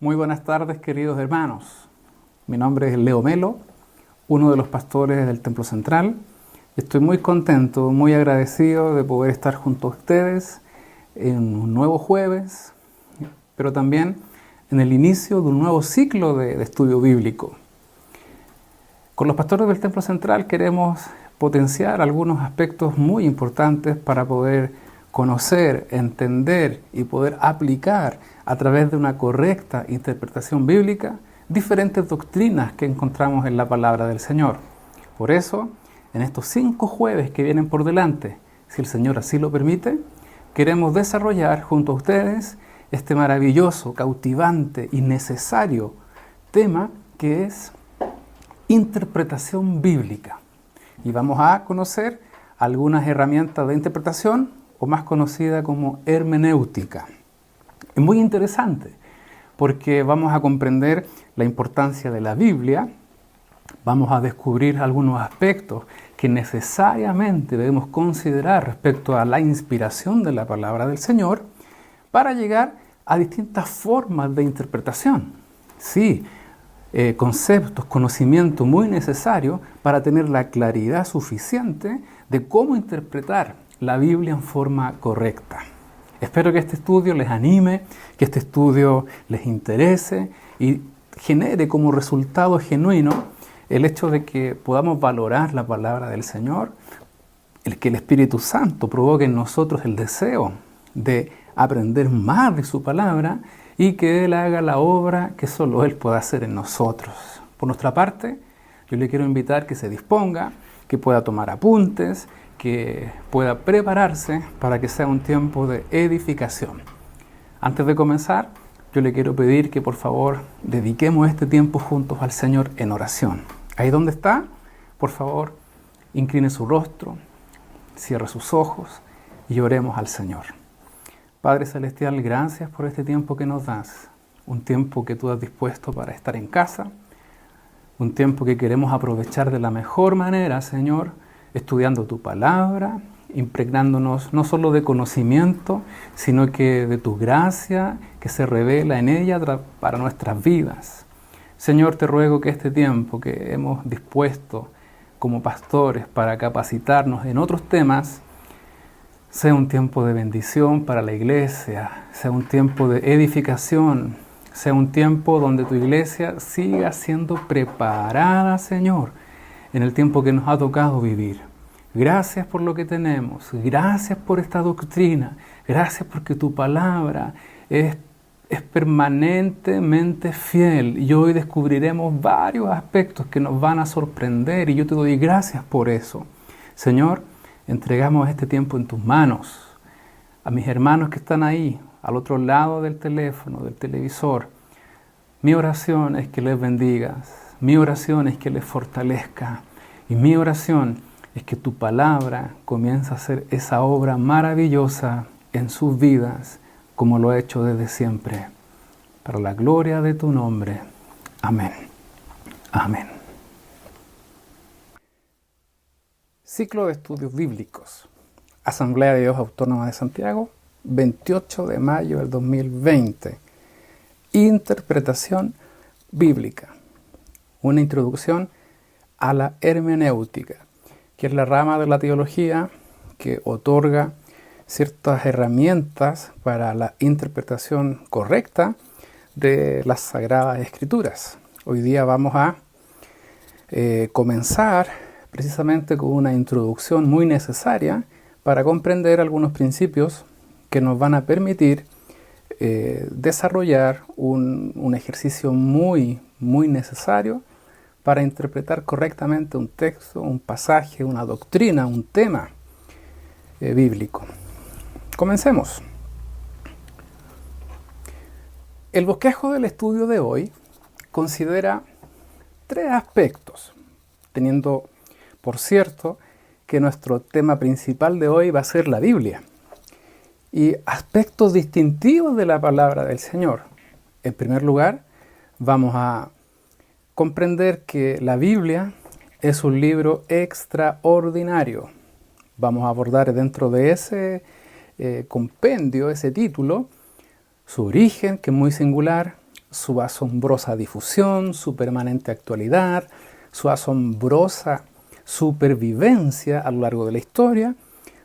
Muy buenas tardes, queridos hermanos. Mi nombre es Leo Melo, uno de los pastores del Templo Central. Estoy muy contento, muy agradecido de poder estar junto a ustedes en un nuevo jueves, pero también en el inicio de un nuevo ciclo de estudio bíblico. Con los pastores del Templo Central queremos potenciar algunos aspectos muy importantes para poder conocer, entender y poder aplicar a través de una correcta interpretación bíblica diferentes doctrinas que encontramos en la palabra del Señor. Por eso, en estos 5 jueves que vienen por delante, si el Señor así lo permite, queremos desarrollar junto a ustedes este maravilloso, cautivante y necesario tema que es interpretación bíblica. Y vamos a conocer algunas herramientas de interpretación, o más conocida como hermenéutica. Es muy interesante porque vamos a comprender la importancia de la Biblia, vamos a descubrir algunos aspectos que necesariamente debemos considerar respecto a la inspiración de la palabra del Señor para llegar a distintas formas de interpretación. Sí, conceptos, conocimiento muy necesario para tener la claridad suficiente de cómo interpretar la Biblia en forma correcta. Espero que este estudio les anime, que este estudio les interese y genere como resultado genuino el hecho de que podamos valorar la palabra del Señor, que el Espíritu Santo provoque en nosotros el deseo de aprender más de su palabra y que Él haga la obra que solo Él puede hacer en nosotros. Por nuestra parte, yo le quiero invitar que se disponga, que pueda tomar apuntes, que pueda prepararse para que sea un tiempo de edificación. Antes de comenzar, yo le quiero pedir que por favor dediquemos este tiempo juntos al Señor en oración. Ahí donde está, por favor, incline su rostro, cierre sus ojos y oremos al Señor. Padre Celestial, gracias por este tiempo que nos das, un tiempo que tú has dispuesto para estar en casa, un tiempo que queremos aprovechar de la mejor manera, Señor, estudiando tu palabra, impregnándonos no solo de conocimiento, sino que de tu gracia que se revela en ella para nuestras vidas. Señor, te ruego que este tiempo que hemos dispuesto como pastores para capacitarnos en otros temas, sea un tiempo de bendición para la iglesia, sea un tiempo de edificación, sea un tiempo donde tu iglesia siga siendo preparada, Señor, en el tiempo que nos ha tocado vivir. Gracias por lo que tenemos, gracias por esta doctrina, gracias porque tu palabra es permanentemente fiel y hoy descubriremos varios aspectos que nos van a sorprender y yo te doy gracias por eso. Señor, entregamos este tiempo en tus manos, a mis hermanos que están ahí, al otro lado del teléfono, del televisor. Mi oración es que les bendigas, mi oración es que les fortalezca y mi oración es que tu palabra comience a hacer esa obra maravillosa en sus vidas como lo ha hecho desde siempre. Para la gloria de tu nombre. Amén. Amén. Ciclo de estudios bíblicos. Asamblea de Dios Autónoma de Santiago, 28 de mayo del 2020. Interpretación bíblica. Una introducción a la hermenéutica, que es la rama de la teología que otorga ciertas herramientas para la interpretación correcta de las Sagradas Escrituras. Hoy día vamos a comenzar precisamente con una introducción muy necesaria para comprender algunos principios que nos van a permitir desarrollar un ejercicio muy necesario para interpretar correctamente un texto, un pasaje, una doctrina, un tema bíblico. Comencemos. El bosquejo del estudio de hoy considera 3 aspectos, teniendo por cierto que nuestro tema principal de hoy va a ser la Biblia y aspectos distintivos de la palabra del Señor. En primer lugar, vamos a comprender que la Biblia es un libro extraordinario. Vamos a abordar dentro de ese compendio, ese título, su origen, que es muy singular, su asombrosa difusión, su permanente actualidad, su asombrosa supervivencia a lo largo de la historia,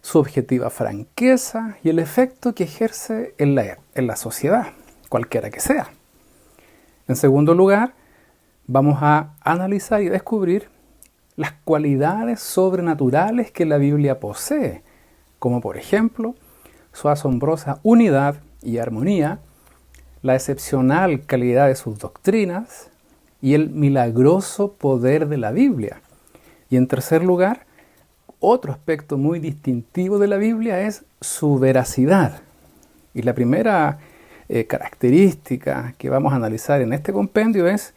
su objetiva franqueza y el efecto que ejerce en la sociedad, cualquiera que sea. En segundo lugar, vamos a analizar y descubrir las cualidades sobrenaturales que la Biblia posee, como por ejemplo su asombrosa unidad y armonía, la excepcional calidad de sus doctrinas y el milagroso poder de la Biblia. Y en tercer lugar, otro aspecto muy distintivo de la Biblia es su veracidad. Y la primera característica que vamos a analizar en este compendio es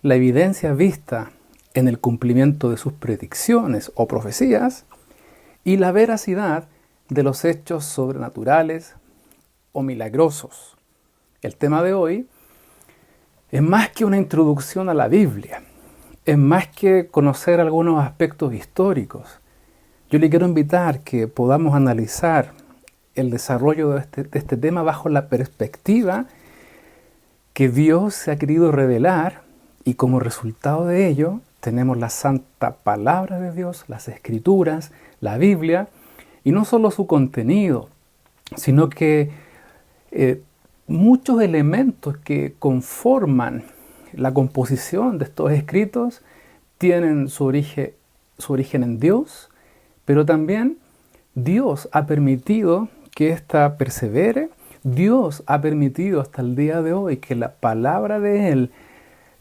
la evidencia vista en el cumplimiento de sus predicciones o profecías y la veracidad de los hechos sobrenaturales o milagrosos. El tema de hoy es más que una introducción a la Biblia, es más que conocer algunos aspectos históricos. Yo le quiero invitar que podamos analizar el desarrollo de este tema bajo la perspectiva que Dios se ha querido revelar y como resultado de ello tenemos la santa palabra de Dios, las escrituras, la Biblia, y no solo su contenido, sino que muchos elementos que conforman la composición de estos escritos tienen su origen en Dios, pero también Dios ha permitido que ésta persevere. Dios ha permitido hasta el día de hoy que la palabra de Él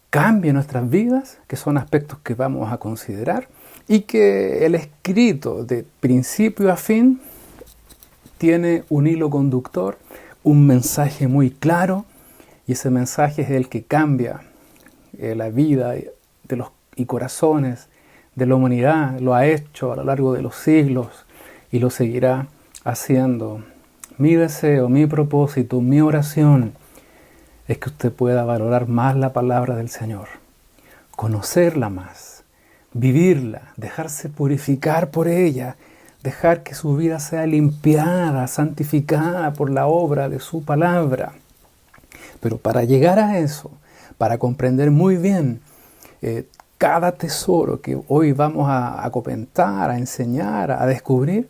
cambie nuestras vidas, que son aspectos que vamos a considerar, y que el escrito de principio a fin tiene un hilo conductor, un mensaje muy claro, y ese mensaje es el que cambia la vida y corazones de la humanidad. Lo ha hecho a lo largo de los siglos y lo seguirá haciendo. Mi deseo, mi propósito, mi oración es que usted pueda valorar más la palabra del Señor, conocerla más, vivirla, dejarse purificar por ella, dejar que su vida sea limpiada, santificada por la obra de su palabra. Pero para llegar a eso, para comprender muy bien cada tesoro que hoy vamos a comentar, a enseñar, a descubrir,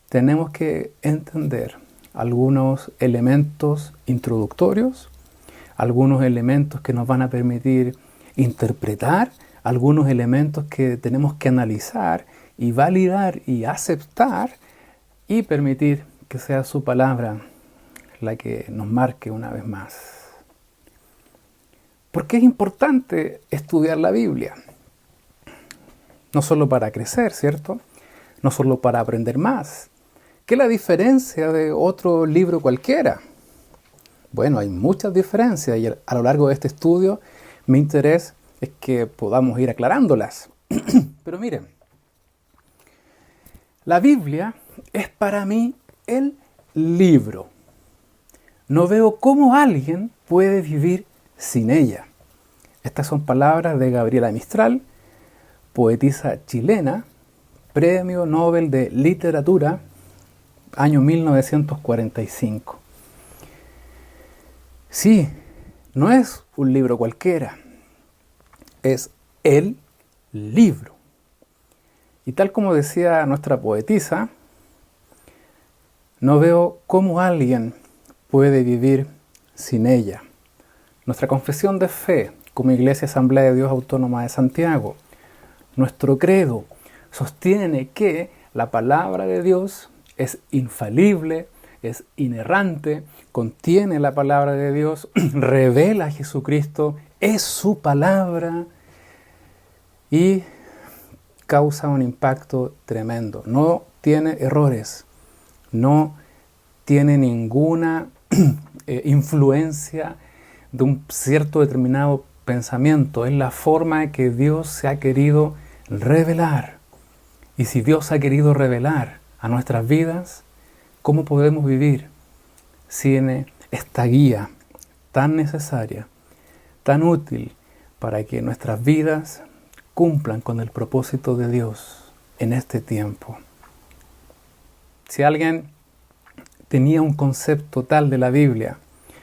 tenemos que entender algunos elementos introductorios, algunos elementos que nos van a permitir interpretar, algunos elementos que tenemos que analizar y validar y aceptar y permitir que sea su palabra la que nos marque una vez más. ¿Por qué es importante estudiar la Biblia? No solo para crecer, ¿cierto? No solo para aprender más. ¿Qué es la diferencia de otro libro cualquiera? Bueno, hay muchas diferencias y a lo largo de este estudio mi interés es que podamos ir aclarándolas. Pero miren, la Biblia es para mí el libro. No veo cómo alguien puede vivir sin ella. Estas son palabras de Gabriela Mistral, poetisa chilena, Premio Nobel de Literatura, año 1945. Sí, no es un libro cualquiera, es el libro. Y tal como decía nuestra poetisa, no veo cómo alguien puede vivir sin ella. Nuestra confesión de fe como Iglesia Asamblea de Dios Autónoma de Santiago, nuestro credo, sostiene que la palabra de Dios es infalible, es inerrante, contiene la palabra de Dios, revela a Jesucristo, es su palabra y causa un impacto tremendo. No tiene errores, no tiene ninguna influencia de un cierto determinado pensamiento. Es la forma en que Dios se ha querido revelar. Y si Dios ha querido revelar a nuestras vidas, ¿cómo podemos vivir sin esta guía tan necesaria, tan útil para que nuestras vidas cumplan con el propósito de Dios en este tiempo? Si alguien tenía un concepto tal de la Biblia,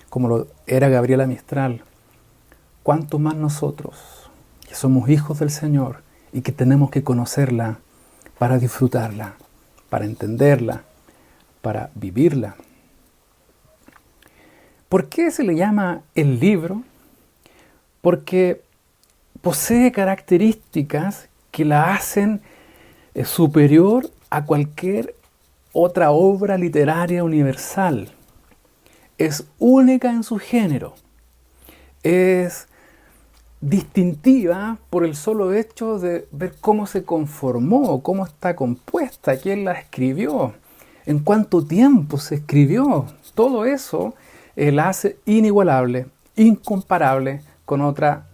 como lo era Gabriela Mistral, cuánto más nosotros, que somos hijos del Señor y que tenemos que conocerla para disfrutarla, para entenderla, para vivirla. ¿Por qué se le llama el libro? Porque posee características que la hacen superior a cualquier otra obra literaria universal. Es única en su género. Es distintiva por el solo hecho de ver cómo se conformó, cómo está compuesta, quién la escribió, en cuánto tiempo se escribió. Todo eso la hace inigualable, incomparable con otra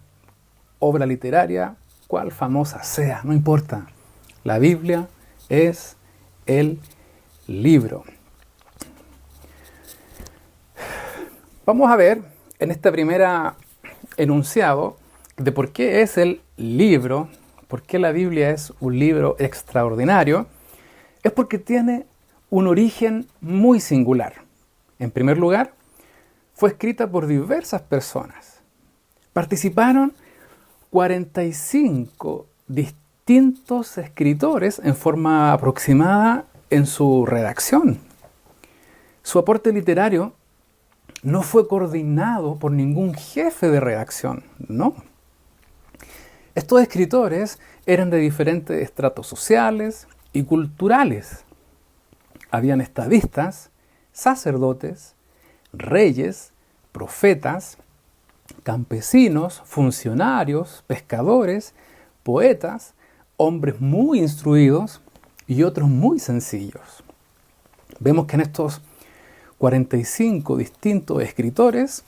obra literaria, cual famosa sea, no importa. La Biblia es el libro. Vamos a ver en este primer enunciado de por qué es el libro, por qué la Biblia es un libro extraordinario. Es porque tiene un origen muy singular. En primer lugar, fue escrita por diversas personas. Participaron 45 distintos escritores en forma aproximada en su redacción. Su aporte literario no fue coordinado por ningún jefe de redacción, no. Estos escritores eran de diferentes estratos sociales y culturales. Habían estadistas, sacerdotes, reyes, profetas, campesinos, funcionarios, pescadores, poetas, hombres muy instruidos y otros muy sencillos. Vemos que en estos 45 distintos escritores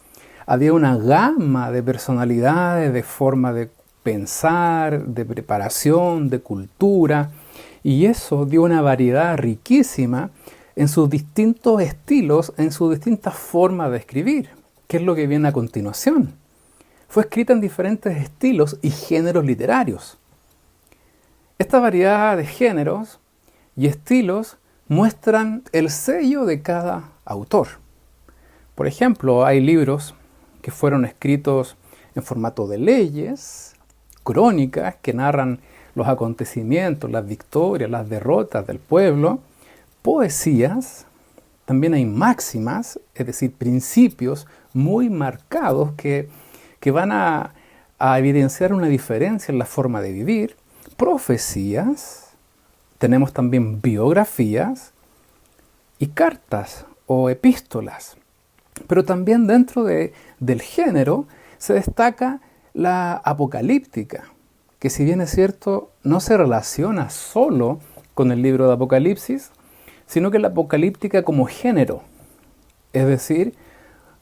había una gama de personalidades, de forma de pensar, de preparación, de cultura, y eso dio una variedad riquísima en sus distintos estilos, en sus distintas formas de escribir, que es lo que viene a continuación. Fue escrita en diferentes estilos y géneros literarios. Esta variedad de géneros y estilos muestran el sello de cada autor. Por ejemplo, hay libros que fueron escritos en formato de leyes, crónicas que narran los acontecimientos, las victorias, las derrotas del pueblo, poesías, también hay máximas, es decir, principios muy marcados que van a evidenciar una diferencia en la forma de vivir, profecías, tenemos también biografías y cartas o epístolas. Pero también dentro del género se destaca la apocalíptica, que si bien es cierto, no se relaciona solo con el libro de Apocalipsis, sino que la apocalíptica como género, es decir,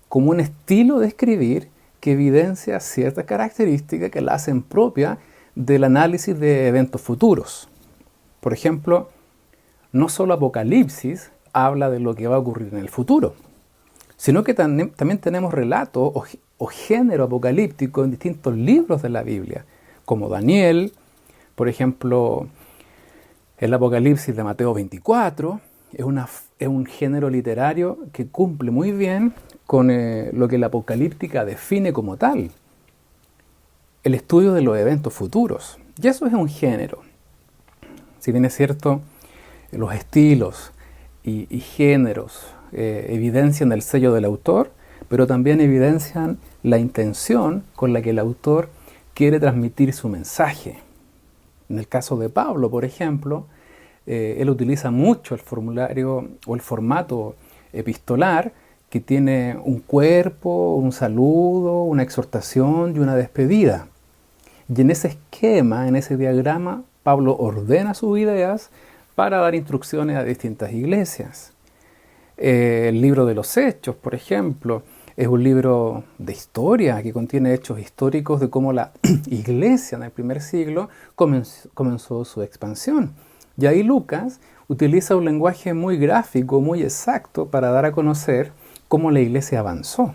como un estilo de escribir que evidencia ciertas características que la hacen propia del análisis de eventos futuros. Por ejemplo, no solo Apocalipsis habla de lo que va a ocurrir en el futuro, sino que también tenemos relatos o género apocalíptico en distintos libros de la Biblia, como Daniel, por ejemplo, el Apocalipsis de Mateo 24, es un género literario que cumple muy bien con lo que la apocalíptica define como tal, el estudio de los eventos futuros. Y eso es un género. Si bien es cierto, los estilos y géneros evidencian el sello del autor, pero también evidencian la intención con la que el autor quiere transmitir su mensaje. En el caso de Pablo, por ejemplo, él utiliza mucho el formulario o el formato epistolar que tiene un cuerpo, un saludo, una exhortación y una despedida. Y en ese esquema, en ese diagrama, Pablo ordena sus ideas para dar instrucciones a distintas iglesias. El libro de los Hechos, por ejemplo, es un libro de historia que contiene hechos históricos de cómo la iglesia en el primer siglo comenzó su expansión. Y ahí Lucas utiliza un lenguaje muy gráfico, muy exacto, para dar a conocer cómo la iglesia avanzó.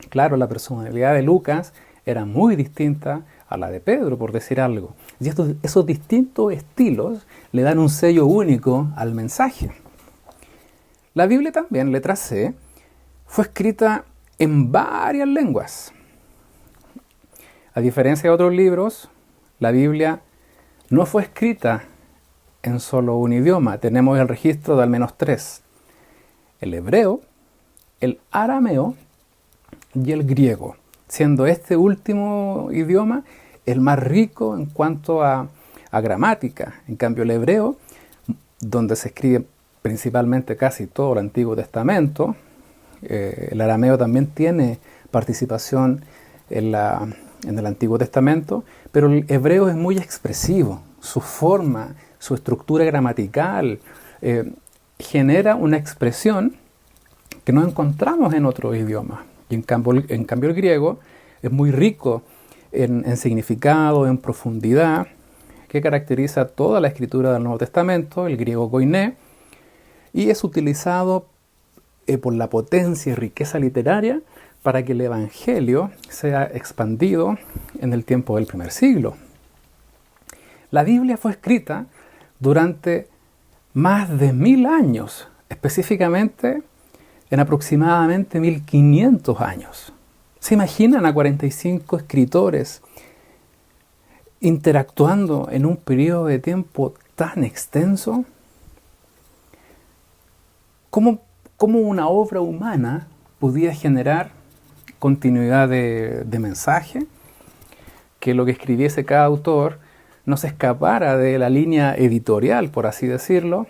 Claro, la personalidad de Lucas era muy distinta a la de Pedro, por decir algo. Y esos distintos estilos le dan un sello único al mensaje. La Biblia también, letra C, fue escrita en varias lenguas. A diferencia de otros libros, la Biblia no fue escrita en solo un idioma. Tenemos el registro de al menos tres: el hebreo, el arameo y el griego, siendo este último idioma el más rico en cuanto a gramática. En cambio, el hebreo, donde se escribe principalmente casi todo el Antiguo Testamento, el arameo también tiene participación en el Antiguo Testamento, pero el hebreo es muy expresivo. Su forma, su estructura gramatical, genera una expresión que no encontramos en otros idiomas. Y en cambio el griego es muy rico en significado, en profundidad, que caracteriza toda la escritura del Nuevo Testamento, el griego koiné, y es utilizado por la potencia y riqueza literaria para que el Evangelio sea expandido en el tiempo del primer siglo. La Biblia fue escrita durante más de 1000 años, específicamente en aproximadamente 1500 años. ¿Se imaginan a 45 escritores interactuando en un periodo de tiempo tan extenso? ¿Cómo una obra humana podía generar continuidad de mensaje? Que lo que escribiese cada autor no se escapara de la línea editorial, por así decirlo,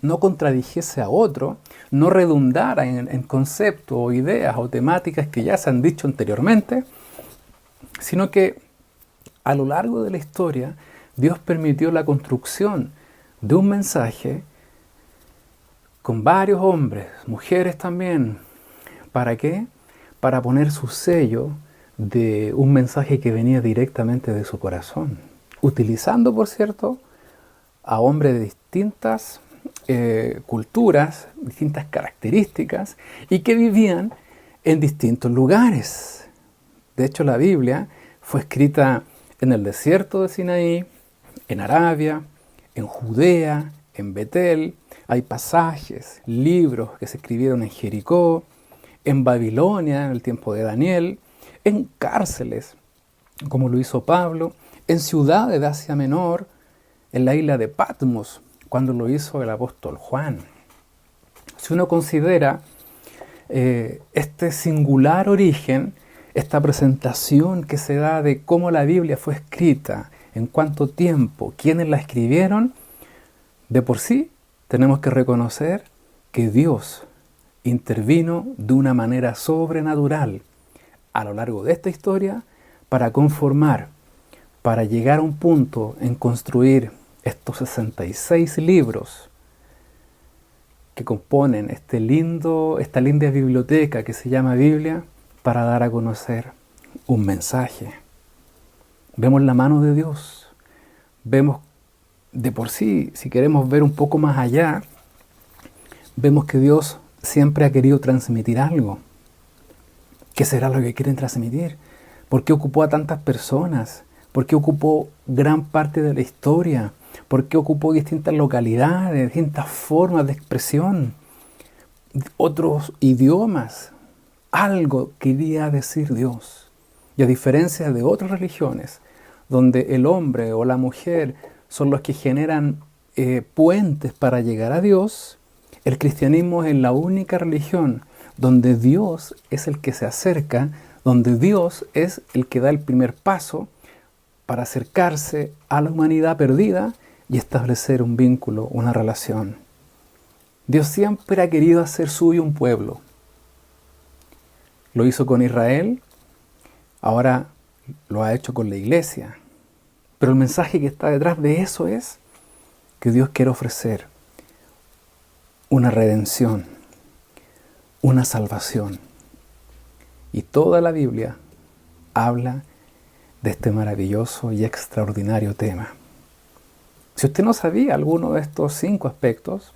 no contradijese a otro, no redundara en conceptos o ideas o temáticas que ya se han dicho anteriormente, sino que a lo largo de la historia Dios permitió la construcción de un mensaje con varios hombres, mujeres también. ¿Para qué? Para poner su sello de un mensaje que venía directamente de su corazón, utilizando, por cierto, a hombres de distintas culturas, distintas características, y que vivían en distintos lugares. De hecho, la Biblia fue escrita en el desierto de Sinaí, en Arabia, en Judea, en Betel. Hay pasajes, libros que se escribieron en Jericó, en Babilonia, en el tiempo de Daniel, en cárceles, como lo hizo Pablo, en ciudades de Asia Menor, en la isla de Patmos, cuando lo hizo el apóstol Juan. Si uno considera este singular origen, esta presentación que se da de cómo la Biblia fue escrita, en cuánto tiempo, quiénes la escribieron, de por sí tenemos que reconocer que Dios intervino de una manera sobrenatural a lo largo de esta historia para conformar, para llegar a un punto en construir estos 66 libros que componen esta linda biblioteca que se llama Biblia, para dar a conocer un mensaje. Vemos la mano de Dios, vemos de por sí, si queremos ver un poco más allá, vemos que Dios siempre ha querido transmitir algo. ¿Qué será lo que quieren transmitir? ¿Por qué ocupó a tantas personas? ¿Por qué ocupó gran parte de la historia? ¿Por qué ocupó distintas localidades, distintas formas de expresión, otros idiomas? Algo quería decir Dios. Y a diferencia de otras religiones, donde el hombre o la mujer son los que generan puentes para llegar a Dios, el cristianismo es la única religión donde Dios es el que se acerca, donde Dios es el que da el primer paso para acercarse a la humanidad perdida y establecer un vínculo, una relación. Dios siempre ha querido hacer suyo un pueblo. Lo hizo con Israel, ahora lo ha hecho con la iglesia. Pero el mensaje que está detrás de eso es que Dios quiere ofrecer una redención, una salvación. Y toda la Biblia habla de este maravilloso y extraordinario tema. Si usted no sabía alguno de estos 5 aspectos,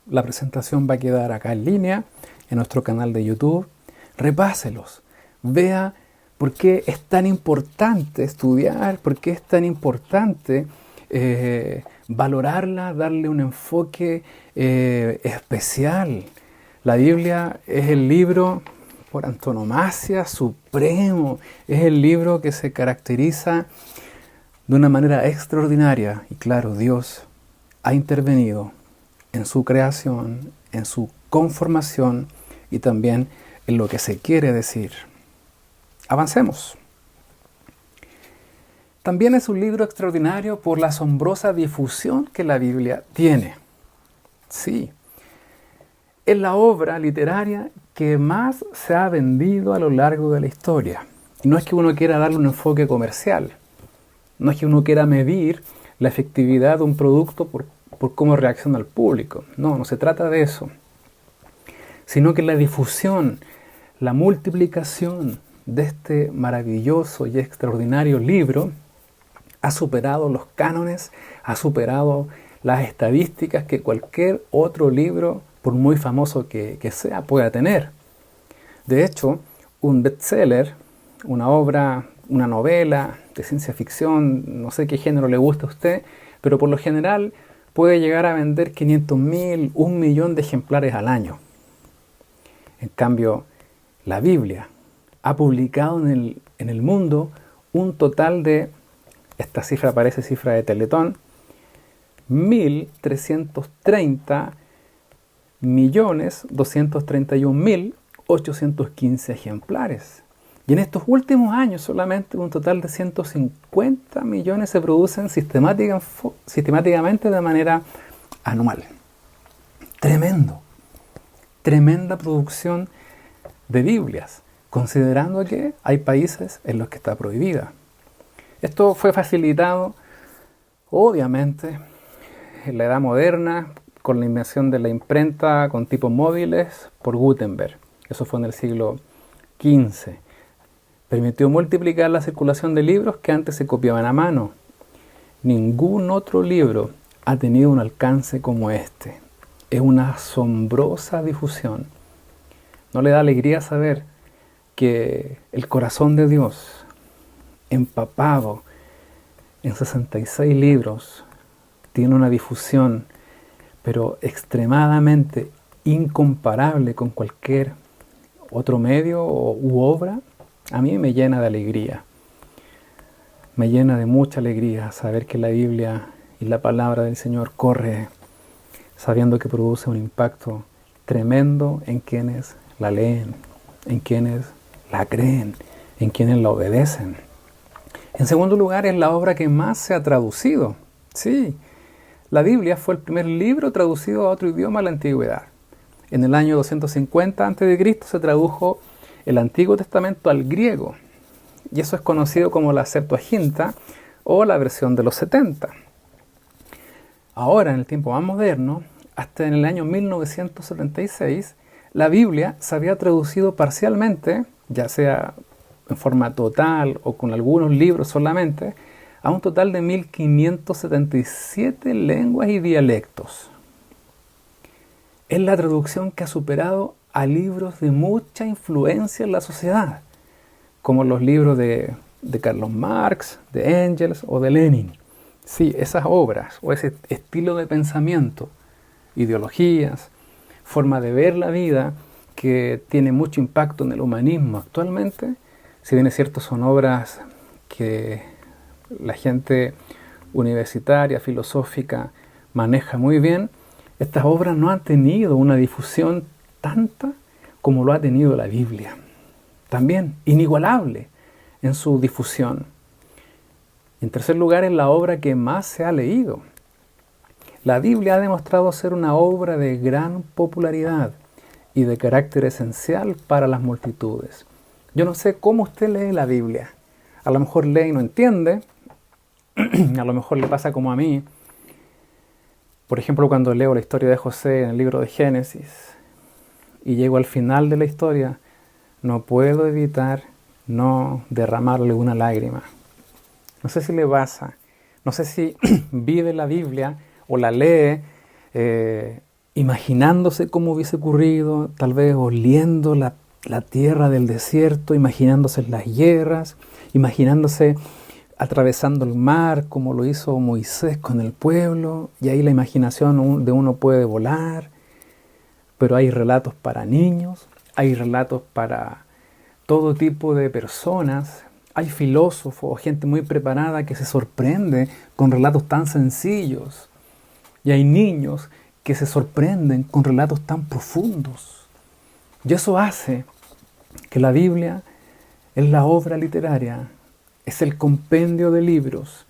la presentación va a quedar acá en línea, en nuestro canal de YouTube. Repáselos, vea por qué es tan importante estudiar, por qué es tan importante valorarla, darle un enfoque especial. La Biblia es el libro por antonomasia, supremo. Es el libro que se caracteriza de una manera extraordinaria. Y claro, Dios ha intervenido en su creación, en su conformación y también en lo que se quiere decir. Avancemos. También es un libro extraordinario por la asombrosa difusión que la Biblia tiene. Sí, es la obra literaria que más se ha vendido a lo largo de la historia. Y no es que uno quiera darle un enfoque comercial, no es que uno quiera medir la efectividad de un producto por cómo reacciona el público. No se trata de eso. Sino que la difusión, la multiplicación de este maravilloso y extraordinario libro ha superado los cánones, ha superado las estadísticas que cualquier otro libro, por muy famoso que sea, pueda tener. De hecho, un bestseller, una obra, una novela de ciencia ficción, no sé qué género le gusta a usted, pero por lo general puede llegar a vender 500.000, 1.000.000 de ejemplares al año. En cambio, la Biblia ha publicado en el mundo un total de, esta cifra parece cifra de Teletón, 1.330.231.815 ejemplares. Y en estos últimos años solamente un total de 150 millones se producen sistemáticamente de manera anual. Tremendo. Tremenda producción de Biblias, considerando que hay países en los que está prohibida. Esto fue facilitado, obviamente, en la Edad Moderna, con la invención de la imprenta con tipos móviles por Gutenberg. Eso fue en el siglo XV. Permitió multiplicar la circulación de libros que antes se copiaban a mano. Ningún otro libro ha tenido un alcance como este. Es una asombrosa difusión. ¿No le da alegría saber que el corazón de Dios, empapado en 66 libros, tiene una difusión, pero extremadamente incomparable con cualquier otro medio u obra? A mí me llena de alegría. Me llena de mucha alegría saber que la Biblia y la palabra del Señor corre sabiendo que produce un impacto tremendo en quienes la leen, en quienes la creen, en quienes la obedecen. En segundo lugar, es la obra que más se ha traducido. Sí, la Biblia fue el primer libro traducido a otro idioma en la antigüedad. En el año 250 a.C. se tradujo el Antiguo Testamento al griego, y eso es conocido como la Septuaginta o la versión de los 70. Ahora, en el tiempo más moderno, hasta en el año 1976, la Biblia se había traducido parcialmente, ya sea en forma total o con algunos libros solamente, a un total de 1.577 lenguas y dialectos. Es la traducción que ha superado a libros de mucha influencia en la sociedad, como los libros de Karl Marx, de Engels o de Lenin. Sí, esas obras o ese estilo de pensamiento, ideologías, forma de ver la vida que tiene mucho impacto en el humanismo actualmente, si bien es cierto son obras que la gente universitaria, filosófica, maneja muy bien, estas obras no han tenido una difusión tanta como lo ha tenido la Biblia. También inigualable en su difusión. En tercer lugar, es la obra que más se ha leído. La Biblia ha demostrado ser una obra de gran popularidad y de carácter esencial para las multitudes. Yo no sé cómo usted lee la Biblia. A lo mejor lee y no entiende. A lo mejor le pasa como a mí. Por ejemplo, cuando leo la historia de José en el libro de Génesis y llego al final de la historia, no puedo evitar no derramarle una lágrima. No sé si le pasa. No sé si vive la Biblia o la lee imaginándose cómo hubiese ocurrido, tal vez oliendo la tierra del desierto, imaginándose las guerras, imaginándose atravesando el mar como lo hizo Moisés con el pueblo, y ahí la imaginación de uno puede volar, pero hay relatos para niños, hay relatos para todo tipo de personas. Hay filósofos, gente muy preparada que se sorprende con relatos tan sencillos. Y hay niños que se sorprenden con relatos tan profundos. Y eso hace que la Biblia es la obra literaria, es el compendio de libros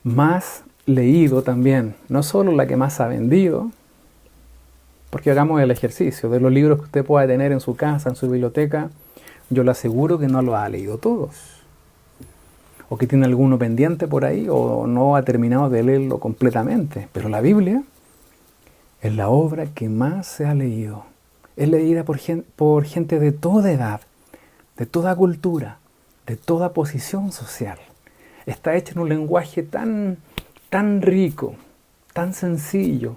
más leído también, no solo la que más ha vendido, porque hagamos el ejercicio, de los libros que usted pueda tener en su casa, en su biblioteca, yo le aseguro que no los ha leído todos, o que tiene alguno pendiente por ahí, o no ha terminado de leerlo completamente, pero la Biblia es la obra que más se ha leído, es leída por gente de toda edad, de toda cultura, de toda posición social. Está hecha en un lenguaje tan rico, tan sencillo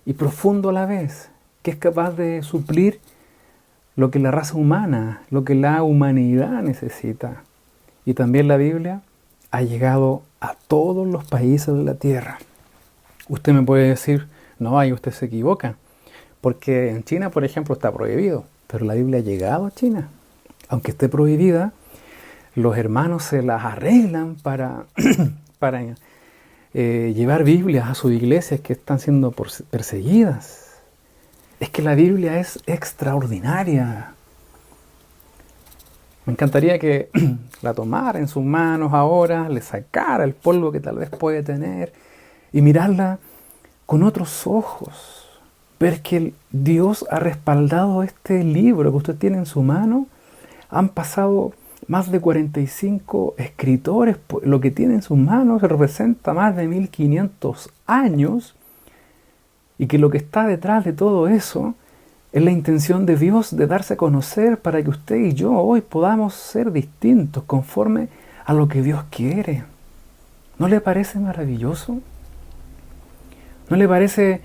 y profundo a la vez, que es capaz de suplir lo que la raza humana, lo que la humanidad necesita. Y también la Biblia ha llegado a todos los países de la tierra. Usted me puede decir, no, ahí usted se equivoca, porque en China, por ejemplo, está prohibido, pero la Biblia ha llegado a China. Aunque esté prohibida, los hermanos se las arreglan para llevar Biblias a sus iglesias que están siendo perseguidas. Es que la Biblia es extraordinaria. Me encantaría que la tomara en sus manos ahora, le sacara el polvo que tal vez puede tener y mirarla con otros ojos. Ver que Dios ha respaldado este libro que usted tiene en su mano. Han pasado más de 45 escritores, lo que tiene en sus manos representa más de 1500 años, y que lo que está detrás de todo eso es la intención de Dios de darse a conocer para que usted y yo hoy podamos ser distintos conforme a lo que Dios quiere. ¿No le parece maravilloso? ¿No le parece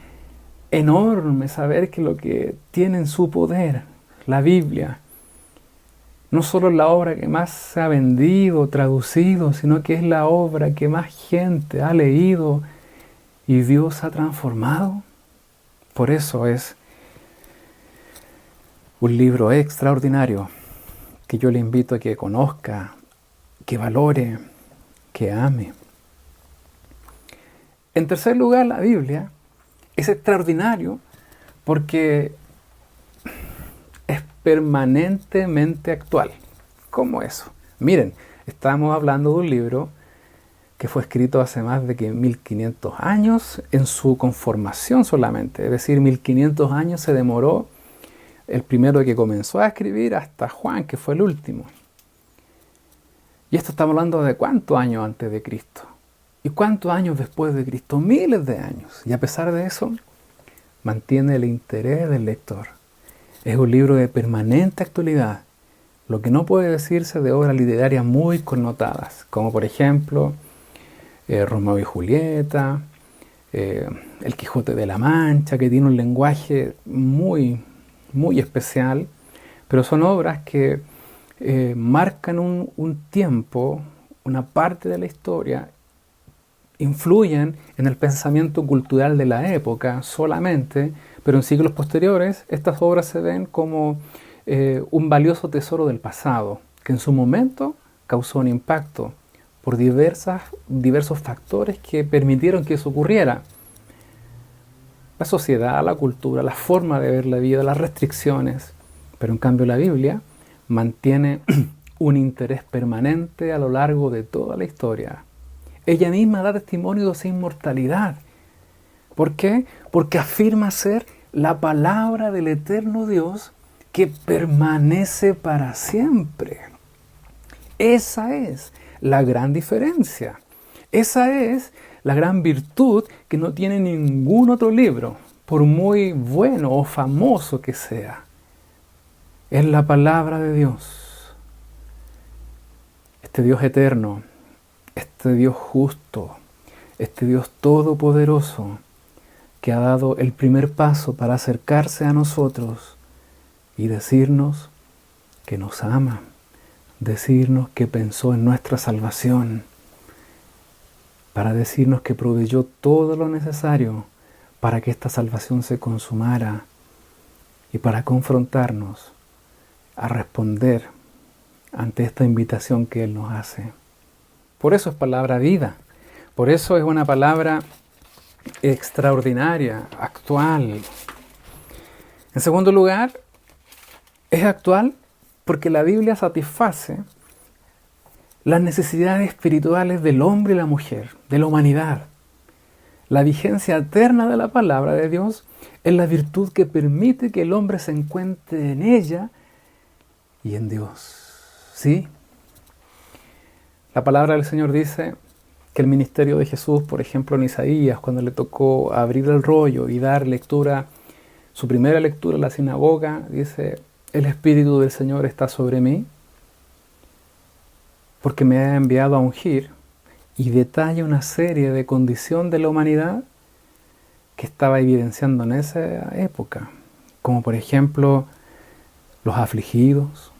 enorme saber que lo que tiene en su poder, la Biblia, no solo es la obra que más se ha vendido, traducido, sino que es la obra que más gente ha leído y Dios ha transformado? Por eso es un libro extraordinario que yo le invito a que conozca, que valore, que ame. En tercer lugar, la Biblia es extraordinario porque es permanentemente actual. ¿Cómo eso? Miren, estamos hablando de un libro que fue escrito hace más de 1500 años en su conformación solamente. Es decir, 1500 años se demoró el primero que comenzó a escribir hasta Juan, que fue el último. Y esto estamos hablando de cuántos años antes de Cristo. ¿Y cuántos años después de Cristo? Miles de años. Y a pesar de eso, mantiene el interés del lector. Es un libro de permanente actualidad, lo que no puede decirse de obras literarias muy connotadas, como por ejemplo Romeo y Julieta, El Quijote de la Mancha, que tiene un lenguaje muy especial, pero son obras que marcan un tiempo, una parte de la historia, influyen en el pensamiento cultural de la época solamente, pero en siglos posteriores estas obras se ven como un valioso tesoro del pasado, que en su momento causó un impacto por diversos factores que permitieron que eso ocurriera. La sociedad, la cultura, la forma de ver la vida, las restricciones. Pero en cambio la Biblia mantiene un interés permanente a lo largo de toda la historia. Ella misma da testimonio de esa inmortalidad. ¿Por qué? Porque afirma ser la palabra del eterno Dios que permanece para siempre. Esa es la gran diferencia. Esa es la gran virtud que no tiene ningún otro libro, por muy bueno o famoso que sea. Es la palabra de Dios. Este Dios eterno, este Dios justo, este Dios todopoderoso, que ha dado el primer paso para acercarse a nosotros y decirnos que nos ama, decirnos que pensó en nuestra salvación, para decirnos que proveyó todo lo necesario para que esta salvación se consumara. y para confrontarnos a responder ante esta invitación que Él nos hace. Por eso es palabra vida, por eso es una palabra extraordinaria, actual. En segundo lugar, es actual porque la Biblia satisface las necesidades espirituales del hombre y la mujer, de la humanidad. La vigencia eterna de la palabra de Dios es la virtud que permite que el hombre se encuentre en ella y en Dios. ¿Sí? La palabra del Señor dice que el ministerio de Jesús, por ejemplo en Isaías, cuando le tocó abrir el rollo y dar lectura, su primera lectura en la sinagoga, dice: el Espíritu del Señor está sobre mí, porque me ha enviado a ungir, y detalla una serie de condiciones de la humanidad que estaba evidenciando en esa época, como por ejemplo los afligidos,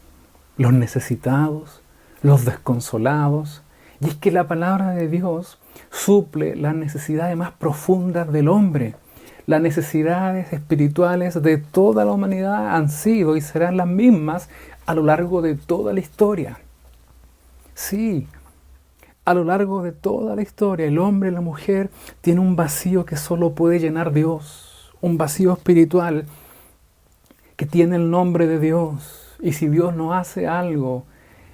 los necesitados, los desconsolados. Y es que la palabra de Dios suple las necesidades más profundas del hombre. Las necesidades espirituales de toda la humanidad han sido y serán las mismas a lo largo de toda la historia. Sí, a lo largo de toda la historia, el hombre y la mujer tienen un vacío que solo puede llenar Dios, un vacío espiritual que tiene el nombre de Dios. Y si Dios no hace algo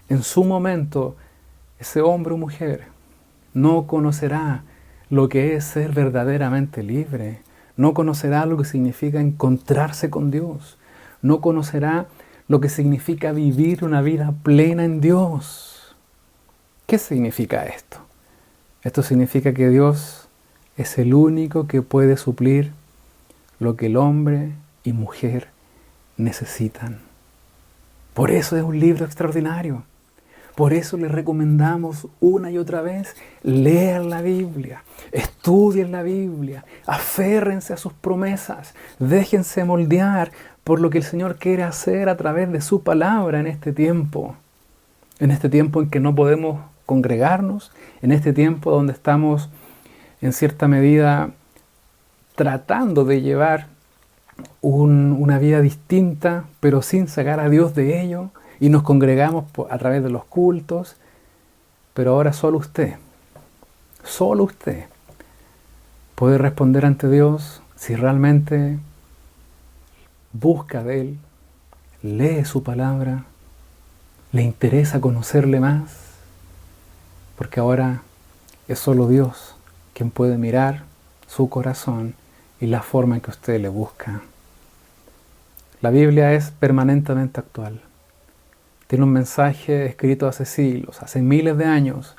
en su momento, ese hombre o mujer no conocerá lo que es ser verdaderamente libre, no conocerá lo que significa encontrarse con Dios, no conocerá lo que significa vivir una vida plena en Dios. ¿Qué significa esto? Esto significa que Dios es el único que puede suplir lo que el hombre y mujer necesitan. Por eso es un libro extraordinario. Por eso les recomendamos una y otra vez: lean la Biblia, estudien la Biblia, aférrense a sus promesas, déjense moldear por lo que el Señor quiere hacer a través de su palabra en este tiempo en que no podemos congregarnos, en este tiempo donde estamos en cierta medida tratando de llevar una vida distinta, pero sin sacar a Dios de ello, y nos congregamos a través de los cultos, pero ahora solo usted puede responder ante Dios si realmente busca de Él, lee su palabra, le interesa conocerle más, porque ahora es solo Dios quien puede mirar su corazón y la forma en que usted le busca. La Biblia es permanentemente actual. Tiene un mensaje escrito hace siglos, hace miles de años,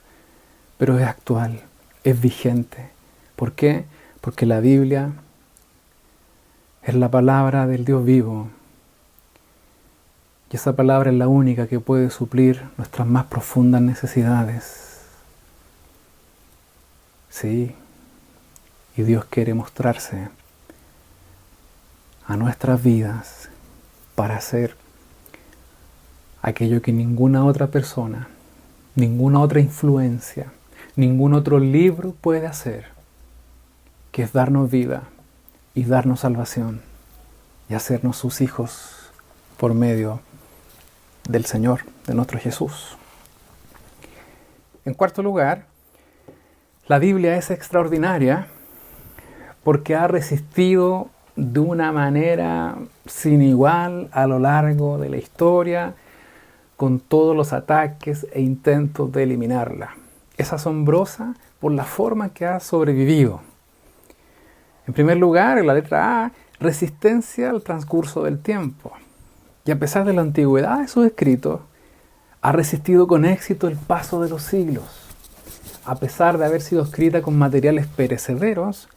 pero es actual, es vigente. ¿Por qué? Porque la Biblia es la palabra del Dios vivo. Y esa palabra es la única que puede suplir nuestras más profundas necesidades. Sí, y Dios quiere mostrarse a nuestras vidas para hacer aquello que ninguna otra persona, ninguna otra influencia, ningún otro libro puede hacer, que es darnos vida y darnos salvación y hacernos sus hijos por medio del Señor, de nuestro Jesús. En cuarto lugar, la Biblia es extraordinaria porque ha resistido de una manera sin igual a lo largo de la historia, con todos los ataques e intentos de eliminarla. Es asombrosa por la forma en que ha sobrevivido. En primer lugar, en la letra A, resistencia al transcurso del tiempo. Y a pesar de la antigüedad de sus escritos, ha resistido con éxito el paso de los siglos. A pesar de haber sido escrita con materiales perecederos,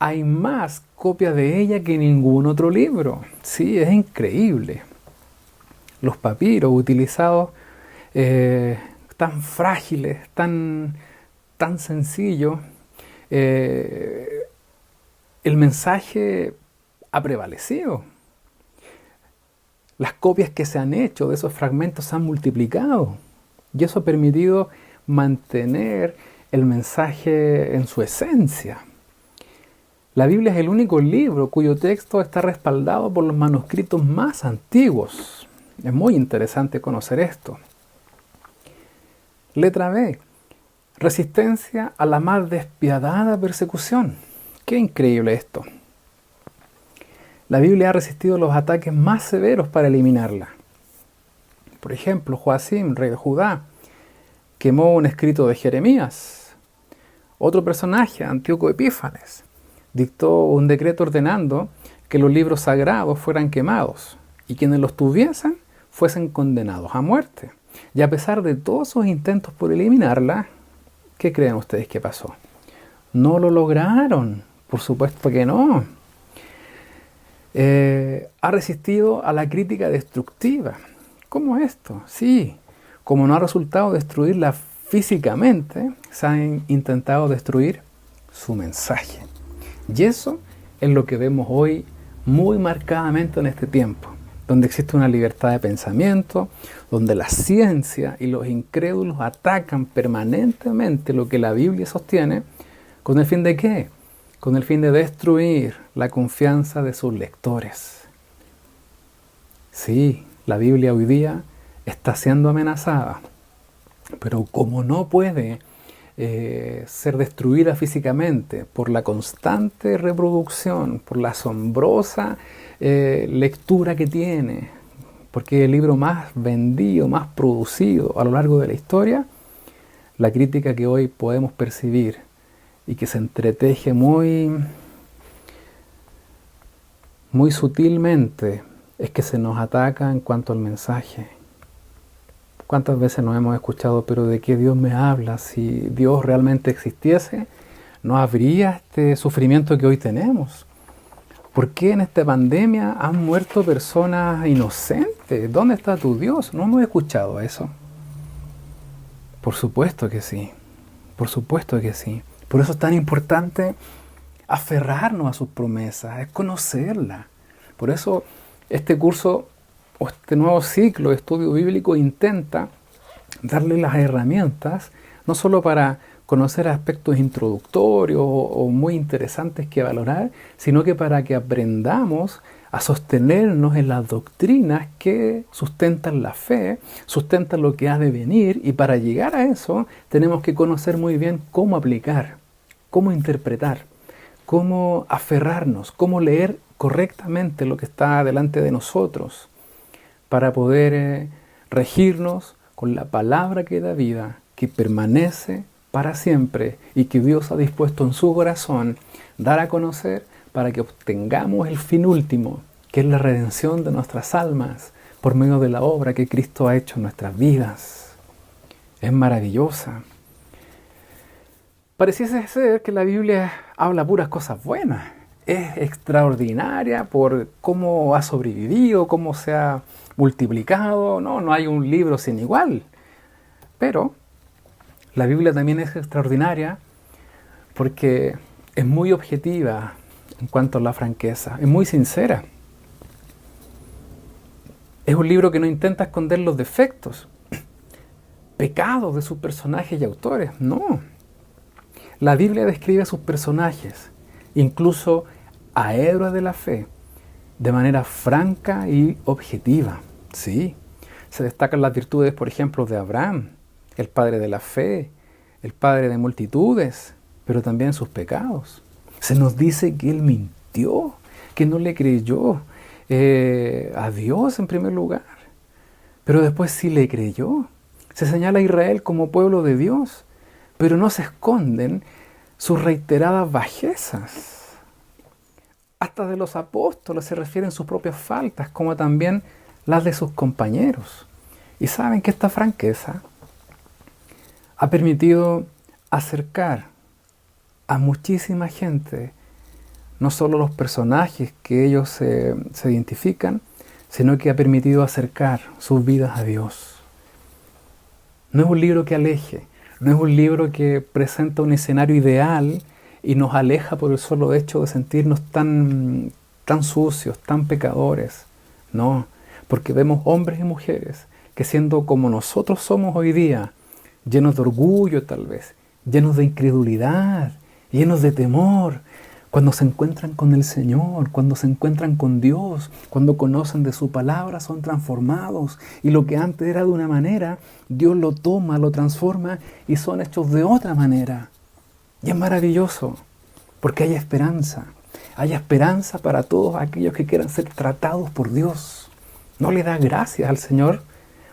hay más copias de ella que ningún otro libro. Sí, es increíble. Los papiros utilizados, tan frágiles, tan sencillos, el mensaje ha prevalecido. Las copias que se han hecho de esos fragmentos se han multiplicado. Y eso ha permitido mantener el mensaje en su esencia. La Biblia es el único libro cuyo texto está respaldado por los manuscritos más antiguos. Es muy interesante conocer esto. Letra B. Resistencia a la más despiadada persecución. Qué increíble esto. La Biblia ha resistido los ataques más severos para eliminarla. Por ejemplo, Joacim, rey de Judá, quemó un escrito de Jeremías. Otro personaje, Antíoco Epífanes, dictó un decreto ordenando que los libros sagrados fueran quemados y quienes los tuviesen fuesen condenados a muerte. Y a pesar de todos sus intentos por eliminarla, ¿qué creen ustedes que pasó? No lo lograron, por supuesto que no. Ha resistido a la crítica destructiva. ¿Cómo esto? Sí, como no ha resultado destruirla físicamente, se han intentado destruir su mensaje. Y eso es lo que vemos hoy muy marcadamente en este tiempo, donde existe una libertad de pensamiento, donde la ciencia y los incrédulos atacan permanentemente lo que la Biblia sostiene, ¿con el fin de qué? Con el fin de destruir la confianza de sus lectores. Sí, la Biblia hoy día está siendo amenazada, pero como no puede ser destruida físicamente por la constante reproducción, por la asombrosa lectura que tiene, porque es el libro más vendido, más producido a lo largo de la historia, la crítica que hoy podemos percibir y que se entreteje muy sutilmente es que se nos ataca en cuanto al mensaje. ¿Cuántas veces nos hemos escuchado, pero de qué Dios me habla? Si Dios realmente existiese, no habría este sufrimiento que hoy tenemos. ¿Por qué en esta pandemia han muerto personas inocentes? ¿Dónde está tu Dios? ¿No hemos escuchado eso? Por supuesto que sí. Por supuesto que sí. Por eso es tan importante aferrarnos a sus promesas, es conocerlas. Por eso este curso o este nuevo ciclo de estudio bíblico intenta darle las herramientas, no solo para conocer aspectos introductorios o muy interesantes que valorar, sino que para que aprendamos a sostenernos en las doctrinas que sustentan la fe, sustentan lo que ha de venir, y para llegar a eso tenemos que conocer muy bien cómo aplicar, cómo interpretar, cómo aferrarnos, cómo leer correctamente lo que está delante de nosotros, para poder regirnos con la palabra que da vida, que permanece para siempre y que Dios ha dispuesto en su corazón dar a conocer para que obtengamos el fin último, que es la redención de nuestras almas por medio de la obra que Cristo ha hecho en nuestras vidas. Es maravillosa. Pareciese ser que la Biblia habla puras cosas buenas. Es extraordinaria por cómo ha sobrevivido, cómo se ha multiplicado. No hay un libro sin igual. Pero la Biblia también es extraordinaria porque es muy objetiva en cuanto a la franqueza, es muy sincera. Es un libro que no intenta esconder los defectos, pecados de sus personajes y autores, no. La Biblia describe a sus personajes, incluso a héroes de la fe, de manera franca y objetiva. Sí, se destacan las virtudes, por ejemplo, de Abraham, el padre de la fe, el padre de multitudes, pero también sus pecados. Se nos dice que él mintió, que no le creyó a Dios en primer lugar, pero después sí le creyó. Se señala a Israel como pueblo de Dios, pero no se esconden sus reiteradas bajezas. Hasta de los apóstoles se refieren sus propias faltas, como también las de sus compañeros. Y saben que esta franqueza ha permitido acercar a muchísima gente, no solo los personajes que ellos se identifican, sino que ha permitido acercar sus vidas a Dios. No es un libro que aleje, no es un libro que presenta un escenario ideal y nos aleja por el solo hecho de sentirnos tan sucios, tan pecadores. No, porque vemos hombres y mujeres que, siendo como nosotros somos hoy día, llenos de orgullo tal vez, llenos de incredulidad, llenos de temor, Cuando se encuentran con el Señor, cuando se encuentran con Dios, cuando conocen de su palabra, son transformados. Y lo que antes era de una manera, Dios lo toma, lo transforma y son hechos de otra manera. Y es maravilloso, porque hay esperanza. Hay esperanza para todos aquellos que quieran ser tratados por Dios. ¿No le da gracias al Señor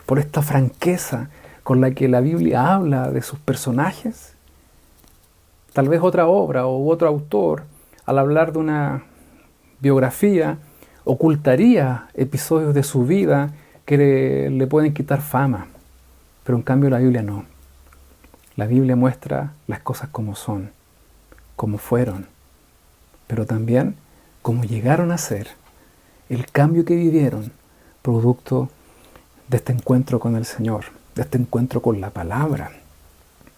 por esta franqueza con la que la Biblia habla de sus personajes? Tal vez otra obra u otro autor, al hablar de una biografía, ocultaría episodios de su vida que le pueden quitar fama. Pero en cambio la Biblia no. La Biblia muestra las cosas como son, como fueron, pero también cómo llegaron a ser, el cambio que vivieron, producto de este encuentro con el Señor, de este encuentro con la palabra.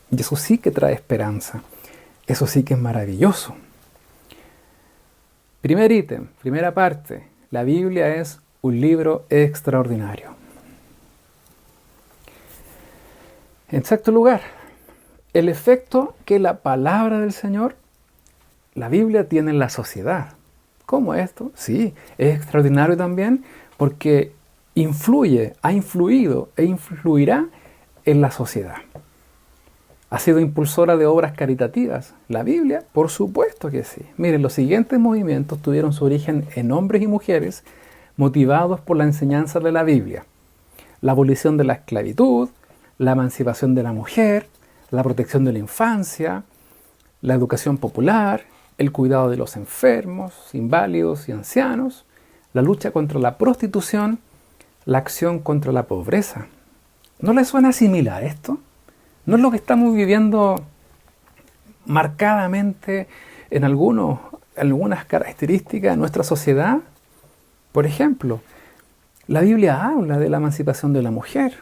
Y eso sí que trae esperanza, eso sí que es maravilloso. Primer ítem, primera parte, la Biblia es un libro extraordinario. En sexto lugar, el efecto que la palabra del Señor, la Biblia, tiene en la sociedad. ¿Cómo esto? Sí, es extraordinario también porque influye, ha influido e influirá en la sociedad. ¿Ha sido impulsora de obras caritativas? ¿La Biblia? Por supuesto que sí. Miren, los siguientes movimientos tuvieron su origen en hombres y mujeres motivados por la enseñanza de la Biblia. La abolición de la esclavitud, la emancipación de la mujer, la protección de la infancia, la educación popular, el cuidado de los enfermos, inválidos y ancianos, la lucha contra la prostitución, la acción contra la pobreza. ¿No les suena similar esto? ¿No es lo que estamos viviendo marcadamente en algunas características de nuestra sociedad? Por ejemplo, la Biblia habla de la emancipación de la mujer.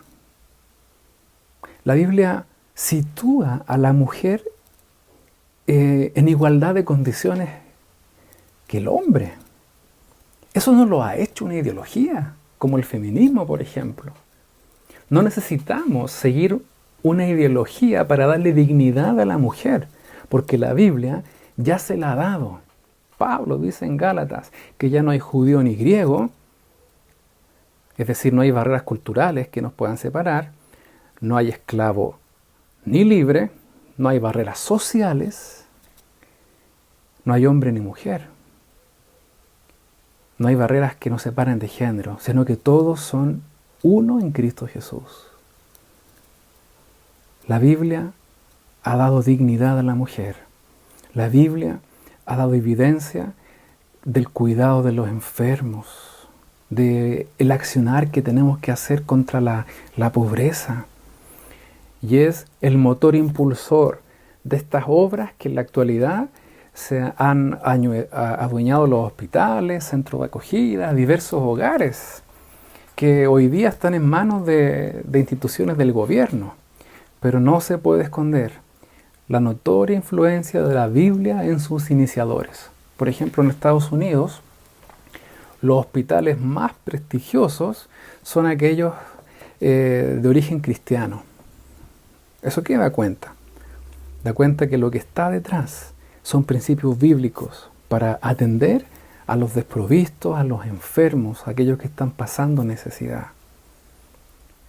La Biblia sitúa a la mujer en igualdad de condiciones que el hombre. Eso no lo ha hecho una ideología, como el feminismo, por ejemplo. No necesitamos seguir una ideología para darle dignidad a la mujer, porque la Biblia ya se la ha dado. Pablo dice en Gálatas que ya no hay judío ni griego, es decir, no hay barreras culturales que nos puedan separar, no hay esclavo ni libre, no hay barreras sociales, no hay hombre ni mujer, no hay barreras que nos separen de género, sino que todos son uno en Cristo Jesús. La Biblia ha dado dignidad a la mujer. La Biblia ha dado evidencia del cuidado de los enfermos, del accionar que tenemos que hacer contra la pobreza. Y es el motor impulsor de estas obras que en la actualidad se han adueñado los hospitales, centros de acogida, diversos hogares, que hoy día están en manos de instituciones del gobierno. Pero no se puede esconder la notoria influencia de la Biblia en sus iniciadores. Por ejemplo, en Estados Unidos, los hospitales más prestigiosos son aquellos de origen cristiano. ¿Eso qué da cuenta? Da cuenta que lo que está detrás son principios bíblicos para atender a los desprovistos, a los enfermos, a aquellos que están pasando necesidad.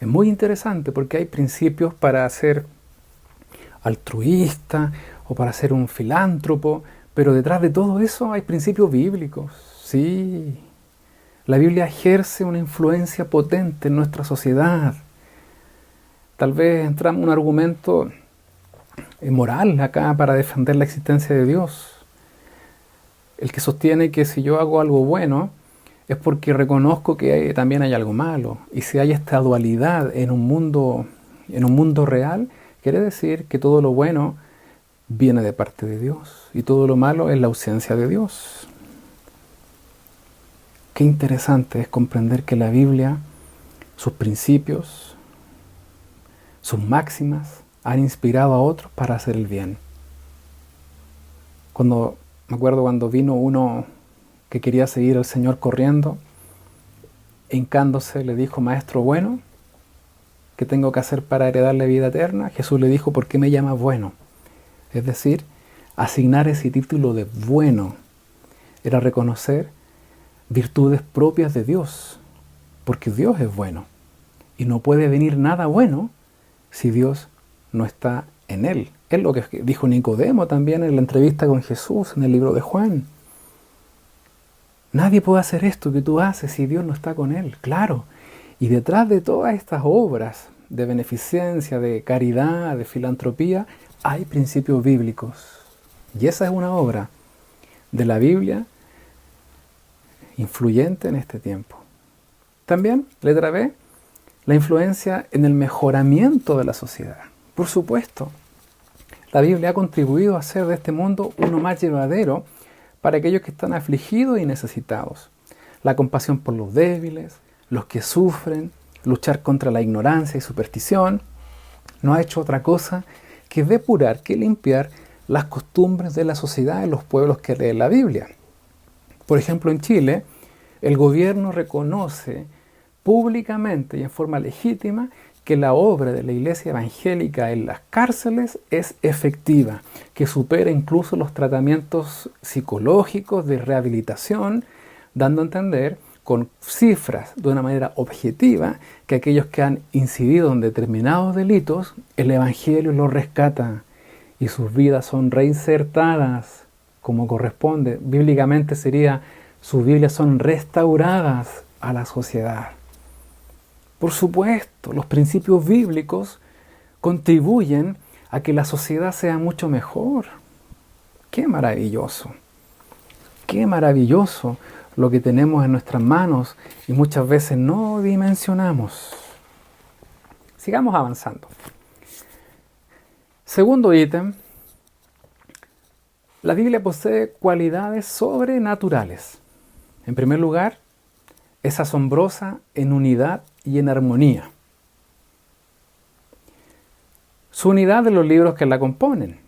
Es muy interesante porque hay principios para ser altruista o para ser un filántropo, pero detrás de todo eso hay principios bíblicos. Sí, la Biblia ejerce una influencia potente en nuestra sociedad. Tal vez entra un argumento moral acá para defender la existencia de Dios. El que sostiene que si yo hago algo bueno, es porque reconozco que también hay algo malo. Y si hay esta dualidad en un mundo real, quiere decir que todo lo bueno viene de parte de Dios y todo lo malo es la ausencia de Dios. Qué interesante es comprender que la Biblia, sus principios, sus máximas, han inspirado a otros para hacer el bien. Me acuerdo cuando vino uno que quería seguir al Señor corriendo, hincándose, le dijo: Maestro bueno, ¿qué tengo que hacer para heredarle vida eterna? Jesús le dijo: ¿por qué me llamas bueno? Es decir, asignar ese título de bueno era reconocer virtudes propias de Dios, porque Dios es bueno y no puede venir nada bueno si Dios no está en él. Es lo que dijo Nicodemo también en la entrevista con Jesús en el libro de Juan. Nadie puede hacer esto que tú haces si Dios no está con él, claro. Y detrás de todas estas obras de beneficencia, de caridad, de filantropía, hay principios bíblicos. Y esa es una obra de la Biblia influyente en este tiempo. También, letra B, la influencia en el mejoramiento de la sociedad. Por supuesto, la Biblia ha contribuido a hacer de este mundo uno más llevadero para aquellos que están afligidos y necesitados. La compasión por los débiles, los que sufren, luchar contra la ignorancia y superstición, no ha hecho otra cosa que depurar, que limpiar las costumbres de la sociedad en los pueblos que leen la Biblia. Por ejemplo, en Chile, el gobierno reconoce públicamente y en forma legítima que la obra de la Iglesia Evangélica en las cárceles es efectiva, que supera incluso los tratamientos psicológicos de rehabilitación, dando a entender con cifras de una manera objetiva que aquellos que han incidido en determinados delitos, el Evangelio los rescata y sus vidas son reinsertadas como corresponde. Bíblicamente sería, sus vidas son restauradas a la sociedad. Por supuesto, los principios bíblicos contribuyen a que la sociedad sea mucho mejor. ¡Qué maravilloso! ¡Qué maravilloso lo que tenemos en nuestras manos y muchas veces no dimensionamos! Sigamos avanzando. Segundo ítem, la Biblia posee cualidades sobrenaturales. En primer lugar, es asombrosa en unidad y en armonía. Su unidad de los libros que la componen.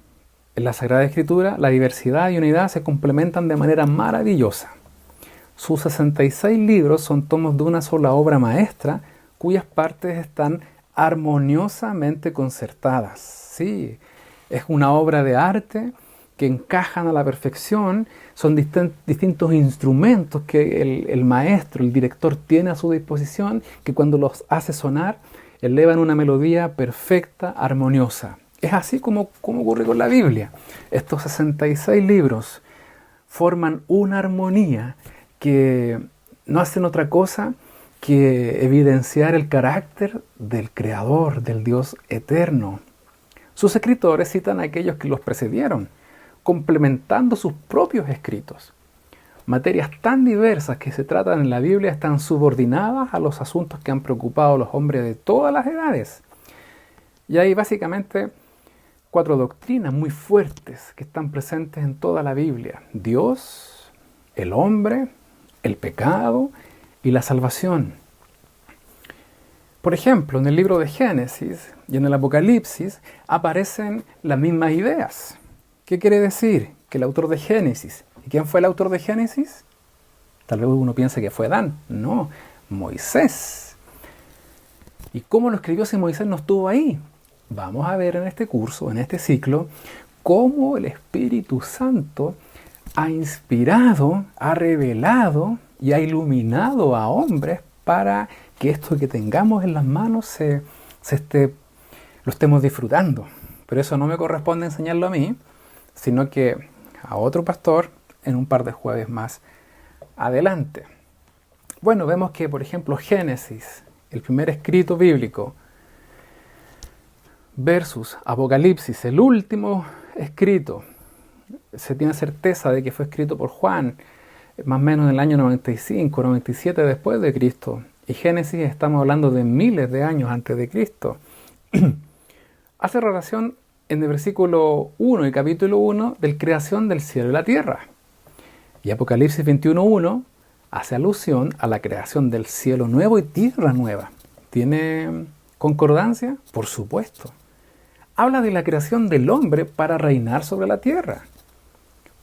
En la Sagrada Escritura, la diversidad y unidad se complementan de manera maravillosa. Sus 66 libros son tomos de una sola obra maestra, cuyas partes están armoniosamente concertadas. Sí, es una obra de arte que encajan a la perfección, son distintos instrumentos que el maestro, el director tiene a su disposición, que cuando los hace sonar, elevan una melodía perfecta, armoniosa. Es así como ocurre con la Biblia. Estos 66 libros forman una armonía que no hacen otra cosa que evidenciar el carácter del Creador, del Dios eterno. Sus escritores citan a aquellos que los precedieron, complementando sus propios escritos. Materias tan diversas que se tratan en la Biblia están subordinadas a los asuntos que han preocupado a los hombres de todas las edades. Y hay básicamente 4 doctrinas muy fuertes que están presentes en toda la Biblia: Dios, el hombre, el pecado y la salvación. Por ejemplo, en el libro de Génesis y en el Apocalipsis aparecen las mismas ideas. ¿Qué quiere decir? Que el autor de Génesis, ¿y quién fue el autor de Génesis? Tal vez uno piense que fue Adán. No, Moisés. ¿Y cómo lo escribió si Moisés no estuvo ahí? Vamos a ver en este curso, en este ciclo, cómo el Espíritu Santo ha inspirado, ha revelado y ha iluminado a hombres para que esto que tengamos en las manos lo estemos disfrutando. Pero eso no me corresponde enseñarlo a mí, sino que a otro pastor en un par de jueves más adelante. Bueno, vemos que, por ejemplo, Génesis, el primer escrito bíblico, versus Apocalipsis, el último escrito, se tiene certeza de que fue escrito por Juan, más o menos en el año 95, 97 después de Cristo. Y Génesis estamos hablando de miles de años antes de Cristo. Hace relación en el versículo 1 y capítulo 1 de la creación del cielo y la tierra. Y Apocalipsis 21:1 hace alusión a la creación del cielo nuevo y tierra nueva. ¿Tiene concordancia? Por supuesto. Habla de la creación del hombre para reinar sobre la tierra.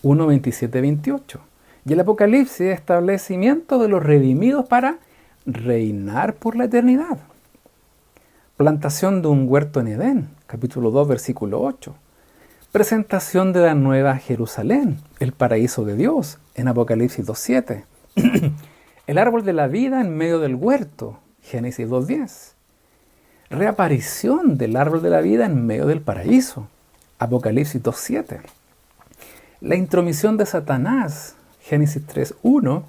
1:27-28. Y el Apocalipsis, establecimiento de los redimidos para reinar por la eternidad. Plantación de un huerto en Edén, capítulo 2, versículo 8. presentación de la nueva Jerusalén, el paraíso de Dios, en Apocalipsis 2.7. El árbol de la vida en medio del huerto, Génesis 2.10. Reaparición del árbol de la vida en medio del paraíso, Apocalipsis 2.7. La intromisión de Satanás, Génesis 3.1.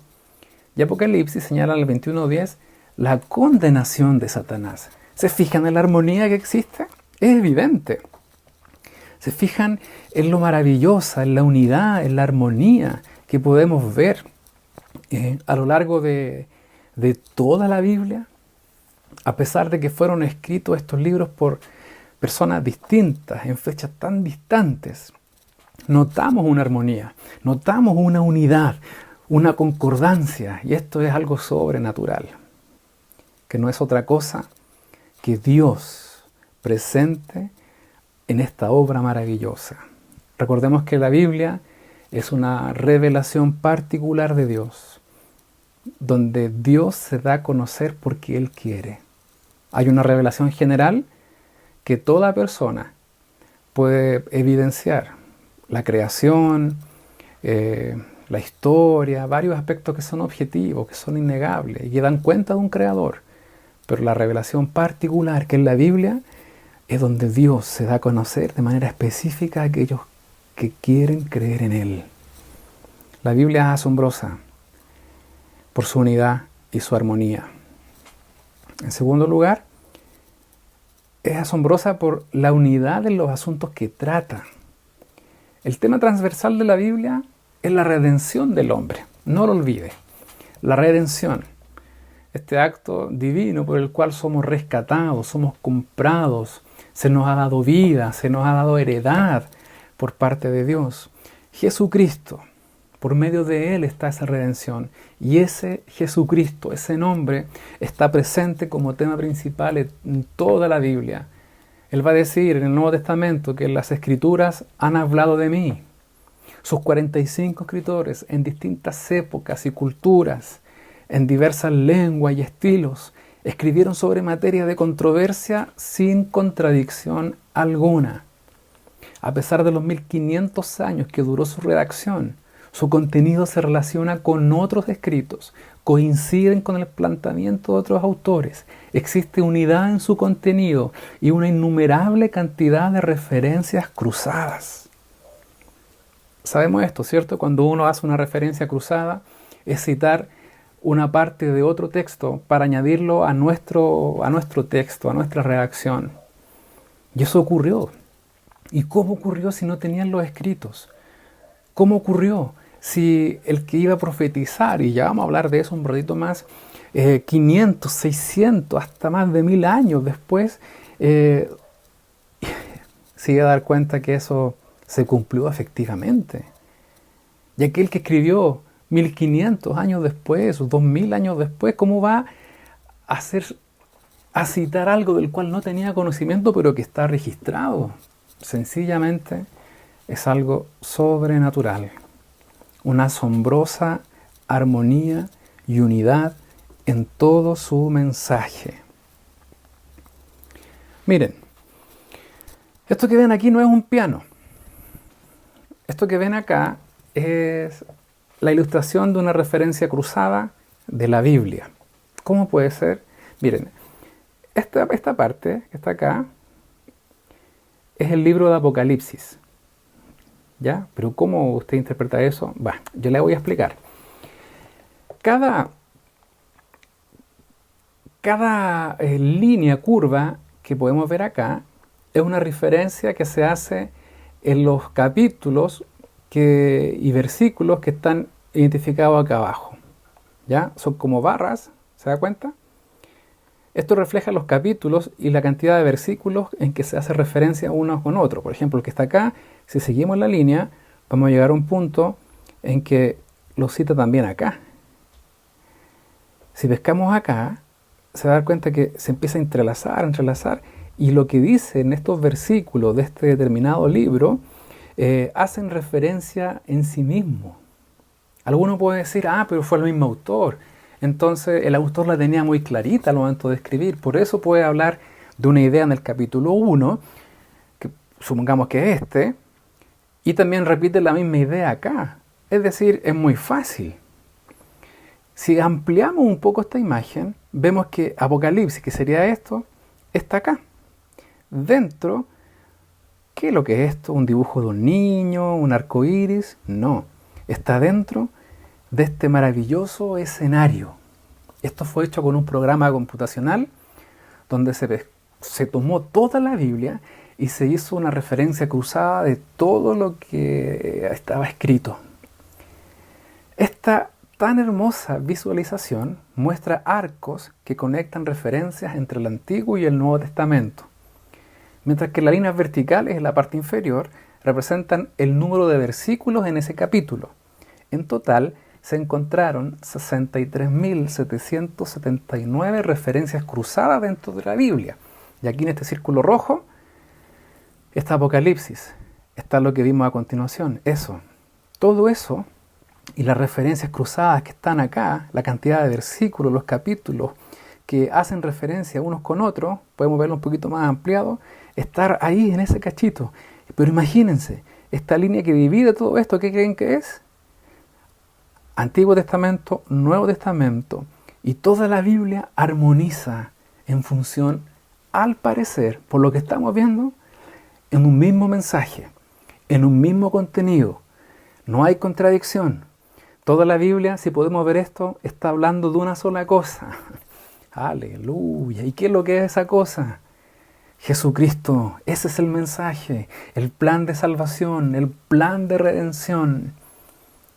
Y Apocalipsis señala en el 21.10 la condenación de Satanás. ¿Se fijan en la armonía que existe? Es evidente. Se fijan en lo maravillosa, en la unidad, en la armonía que podemos ver a lo largo de toda la Biblia. A pesar de que fueron escritos estos libros por personas distintas, en fechas tan distantes, notamos una armonía, notamos una unidad, una concordancia, y esto es algo sobrenatural, que no es otra cosa que Dios presente en esta obra maravillosa. Recordemos que la Biblia es una revelación particular de Dios, donde Dios se da a conocer porque Él quiere. Hay una revelación general que toda persona puede evidenciar. La creación, la historia, varios aspectos que son objetivos, que son innegables y que dan cuenta de un creador. Pero la revelación particular, que es la Biblia, es donde Dios se da a conocer de manera específica a aquellos que quieren creer en Él. La Biblia es asombrosa por su unidad y su armonía. En segundo lugar, es asombrosa por la unidad en los asuntos que trata. El tema transversal de la Biblia es la redención del hombre. No lo olvide. La redención. Este acto divino por el cual somos rescatados, somos comprados, se nos ha dado vida, se nos ha dado heredad por parte de Dios. Jesucristo, por medio de Él está esa redención. Y ese Jesucristo, ese nombre, está presente como tema principal en toda la Biblia. Él va a decir en el Nuevo Testamento que las Escrituras han hablado de mí. Sus 45 escritores en distintas épocas y culturas, en diversas lenguas y estilos, escribieron sobre materias de controversia sin contradicción alguna. A pesar de los 1500 años que duró su redacción, su contenido se relaciona con otros escritos, coinciden con el planteamiento de otros autores, existe unidad en su contenido y una innumerable cantidad de referencias cruzadas. Sabemos esto, ¿cierto? Cuando uno hace una referencia cruzada, es citar una parte de otro texto para añadirlo a nuestro texto, a nuestra redacción. Y eso ocurrió. ¿Y cómo ocurrió si no tenían los escritos? ¿Cómo ocurrió si el que iba a profetizar, y ya vamos a hablar de eso un ratito más, 500, 600, hasta más de 1000 años después, se iba a dar cuenta que eso se cumplió efectivamente? Y aquel que escribió 1500 años después, o 2000 años después, ¿cómo va a citar algo del cual no tenía conocimiento, pero que está registrado? Sencillamente es algo sobrenatural. Una asombrosa armonía y unidad en todo su mensaje. Miren, esto que ven aquí no es un piano. Esto que ven acá es la ilustración de una referencia cruzada de la Biblia. ¿Cómo puede ser? Miren, esta parte que está acá es el libro de Apocalipsis. ¿Ya? Pero ¿cómo usted interpreta eso? Yo le voy a explicar. Cada línea curva que podemos ver acá es una referencia que se hace en los capítulos y versículos que están identificados acá abajo. ¿Ya? Son como barras, ¿se da cuenta? Esto refleja los capítulos y la cantidad de versículos en que se hace referencia uno con otro. Por ejemplo, el que está acá, si seguimos la línea, vamos a llegar a un punto en que lo cita también acá. Si pescamos acá, se va a dar cuenta que se empieza a entrelazar, y lo que dice en estos versículos de este determinado libro hacen referencia en sí mismo. Alguno puede decir, pero fue el mismo autor. Entonces el autor la tenía muy clarita al momento de escribir. Por eso puede hablar de una idea en el capítulo 1, que supongamos que es Y también repite la misma idea acá. Es decir, es muy fácil. Si ampliamos un poco esta imagen, vemos que Apocalipsis, que sería esto, está acá. Dentro, ¿qué es lo que es esto? ¿Un dibujo de un niño? ¿Un arco iris? No. Está dentro de este maravilloso escenario. Esto fue hecho con un programa computacional donde se tomó toda la Biblia y se hizo una referencia cruzada de todo lo que estaba escrito. Esta tan hermosa visualización muestra arcos que conectan referencias entre el Antiguo y el Nuevo Testamento, mientras que las líneas verticales en la parte inferior representan el número de versículos en ese capítulo. En total, se encontraron 63.779 referencias cruzadas dentro de la Biblia. Y aquí en este círculo rojo está Apocalipsis, está lo que vimos a continuación, eso. Todo eso y las referencias cruzadas que están acá, la cantidad de versículos, los capítulos que hacen referencia unos con otros, podemos verlo un poquito más ampliado, estar ahí en ese cachito. Pero imagínense, esta línea que divide todo esto, ¿qué creen que es? Antiguo Testamento, Nuevo Testamento, y toda la Biblia armoniza en función, al parecer, por lo que estamos viendo, en un mismo mensaje, en un mismo contenido. No hay contradicción. Toda la Biblia, si podemos ver esto, está hablando de una sola cosa. Aleluya. ¿Y qué es lo que es esa cosa? Jesucristo. Ese es el mensaje, el plan de salvación, el plan de redención.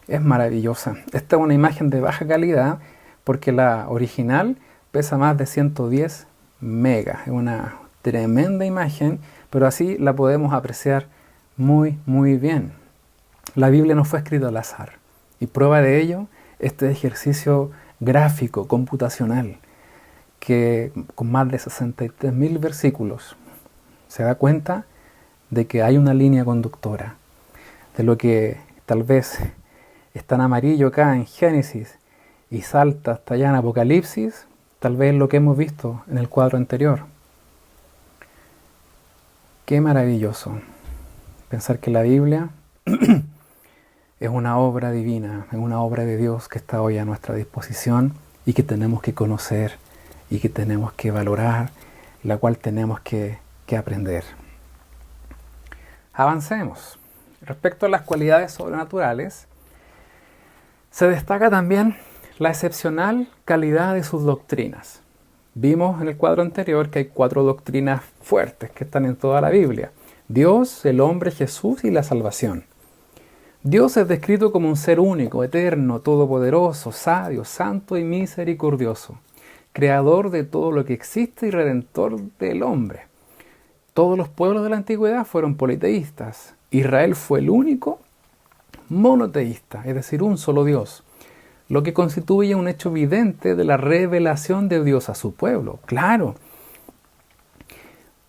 Es maravillosa. Esta es una imagen de baja calidad porque la original pesa más de 110 megas. Es una tremenda imagen, pero así la podemos apreciar muy, muy bien. La Biblia no fue escrita al azar. Y prueba de ello, este ejercicio gráfico, computacional, que con más de 63.000 versículos se da cuenta de que hay una línea conductora. De lo que tal vez está en amarillo acá en Génesis y salta hasta allá en Apocalipsis, tal vez lo que hemos visto en el cuadro anterior. Qué maravilloso pensar que la Biblia es una obra divina, es una obra de Dios que está hoy a nuestra disposición y que tenemos que conocer y que tenemos que valorar, la cual tenemos que aprender. Avancemos. Respecto a las cualidades sobrenaturales, se destaca también la excepcional calidad de sus doctrinas. Vimos en el cuadro anterior que hay 4 doctrinas fuertes que están en toda la Biblia: Dios, el hombre, Jesús y la salvación. Dios es descrito como un ser único, eterno, todopoderoso, sabio, santo y misericordioso, creador de todo lo que existe y redentor del hombre. Todos los pueblos de la antigüedad fueron politeístas. Israel fue el único monoteísta, es decir, un solo Dios, lo que constituye un hecho evidente de la revelación de Dios a su pueblo. Claro,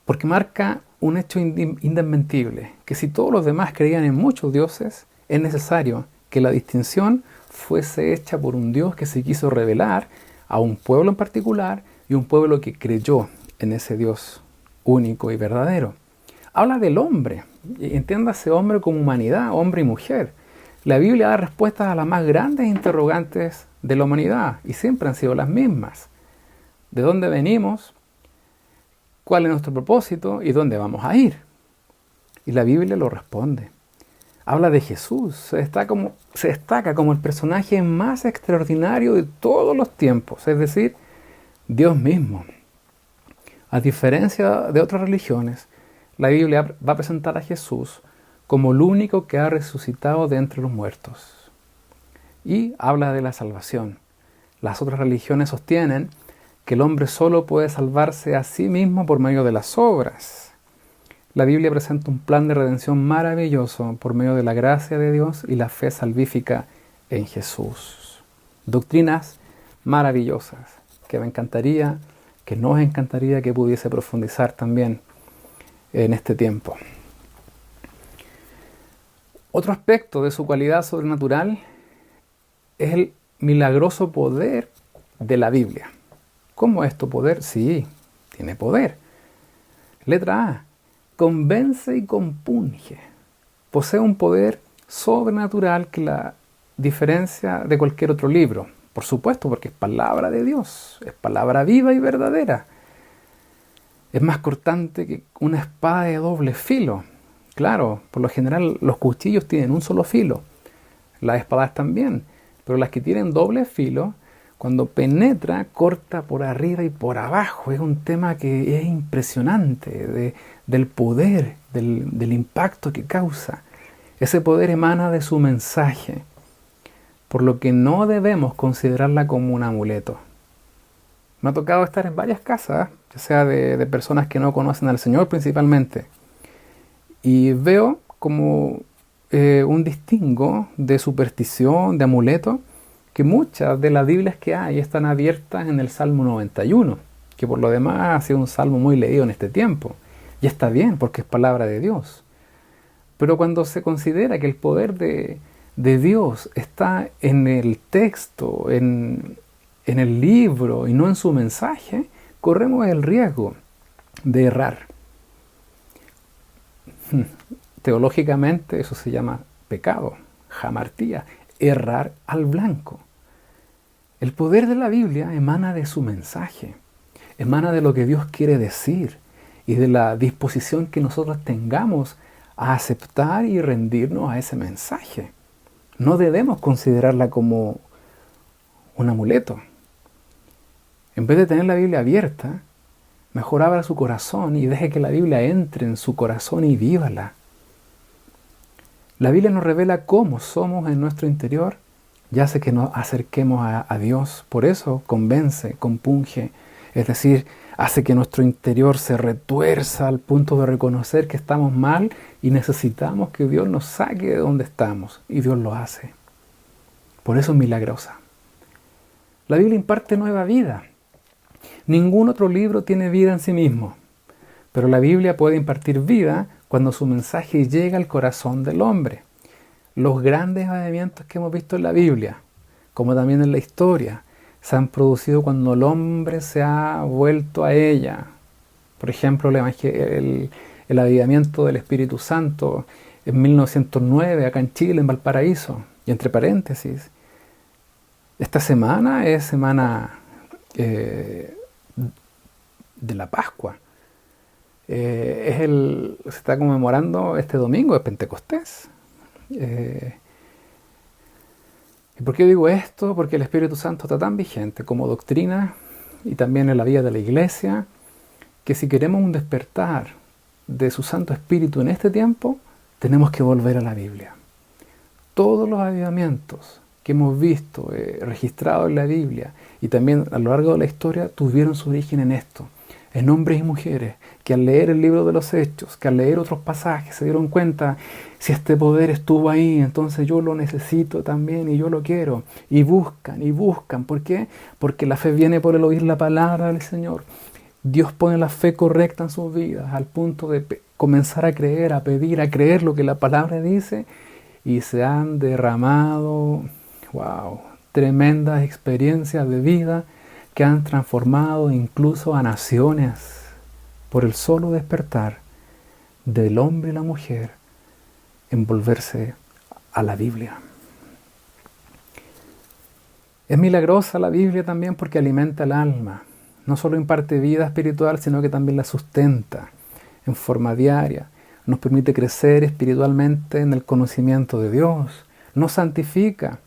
porque marca un hecho indesmentible, que si todos los demás creían en muchos dioses, es necesario que la distinción fuese hecha por un Dios que se quiso revelar a un pueblo en particular y un pueblo que creyó en ese Dios único y verdadero. Habla del hombre, y entiéndase hombre como humanidad, hombre y mujer. La Biblia da respuestas a las más grandes interrogantes de la humanidad y siempre han sido las mismas. ¿De dónde venimos? ¿Cuál es nuestro propósito? ¿Y dónde vamos a ir? Y la Biblia lo responde. Habla de Jesús, se destaca como el personaje más extraordinario de todos los tiempos, es decir, Dios mismo. A diferencia de otras religiones, la Biblia va a presentar a Jesús como el único que ha resucitado de entre los muertos. Y habla de la salvación. Las otras religiones sostienen que el hombre solo puede salvarse a sí mismo por medio de las obras. La Biblia presenta un plan de redención maravilloso por medio de la gracia de Dios y la fe salvífica en Jesús. Doctrinas maravillosas que nos encantaría que pudiese profundizar también en este tiempo. Otro aspecto de su cualidad sobrenatural es el milagroso poder de la Biblia. ¿Cómo es tu poder? Sí, tiene poder. Letra A. Convence y compunge. posee un poder sobrenatural que la diferencia de cualquier otro libro. Por supuesto, porque es palabra de Dios, es palabra viva y verdadera. Es más cortante que una espada de doble filo. Claro, por lo general los cuchillos tienen un solo filo, las espadas también, pero las que tienen doble filo, cuando penetra, corta por arriba y por abajo. Es un tema que es impresionante, del poder, del impacto que causa. Ese poder emana de su mensaje, por lo que no debemos considerarla como un amuleto. Me ha tocado estar en varias casas, ya sea de personas que no conocen al Señor principalmente, y veo como un distingo de superstición, de amuleto, que muchas de las Biblias que hay están abiertas en el Salmo 91, que por lo demás ha sido un salmo muy leído en este tiempo, y está bien porque es palabra de Dios. Pero cuando se considera que el poder de Dios está en el texto, en el libro y no en su mensaje, corremos el riesgo de errar. Teológicamente eso se llama pecado, hamartía, errar al blanco. El poder de la Biblia emana de su mensaje, emana de lo que Dios quiere decir y de la disposición que nosotros tengamos a aceptar y rendirnos a ese mensaje. No debemos considerarla como un amuleto. En vez de tener la Biblia abierta, mejor abra su corazón y deje que la Biblia entre en su corazón y vívala. La Biblia nos revela cómo somos en nuestro interior y hace que nos acerquemos a Dios. Por eso convence, compunge, es decir, hace que nuestro interior se retuerza al punto de reconocer que estamos mal y necesitamos que Dios nos saque de donde estamos. Y Dios lo hace. Por eso es milagrosa. La Biblia imparte nueva vida. Ningún otro libro tiene vida en sí mismo, pero la Biblia puede impartir vida cuando su mensaje llega al corazón del hombre. Los grandes avivamientos que hemos visto en la Biblia, como también en la historia, se han producido cuando el hombre se ha vuelto a ella. Por ejemplo, el avivamiento del Espíritu Santo en 1909, acá en Chile, en Valparaíso. Y entre paréntesis, esta semana es semana de la Pascua. Se está conmemorando este domingo de Pentecostés. ¿Y por qué digo esto? Porque el Espíritu Santo está tan vigente como doctrina y también en la vida de la Iglesia, que si queremos un despertar de su Santo Espíritu en este tiempo, tenemos que volver a la Biblia. Todos los avivamientos que hemos visto registrados en la Biblia y también a lo largo de la historia tuvieron su origen en esto, en hombres y mujeres que al leer el libro de los Hechos, que al leer otros pasajes se dieron cuenta, si este poder estuvo ahí, entonces yo lo necesito también y yo lo quiero. Y buscan. ¿Por qué? Porque la fe viene por el oír la palabra del Señor. Dios pone la fe correcta en sus vidas al punto de comenzar a creer, a pedir, a creer lo que la palabra dice, y se han derramado, tremendas experiencias de vida que han transformado incluso a naciones por el solo despertar del hombre y la mujer en volverse a la Biblia. Es milagrosa la Biblia también porque alimenta el alma. No solo imparte vida espiritual, sino que también la sustenta en forma diaria. Nos permite crecer espiritualmente en el conocimiento de Dios. Nos santifica.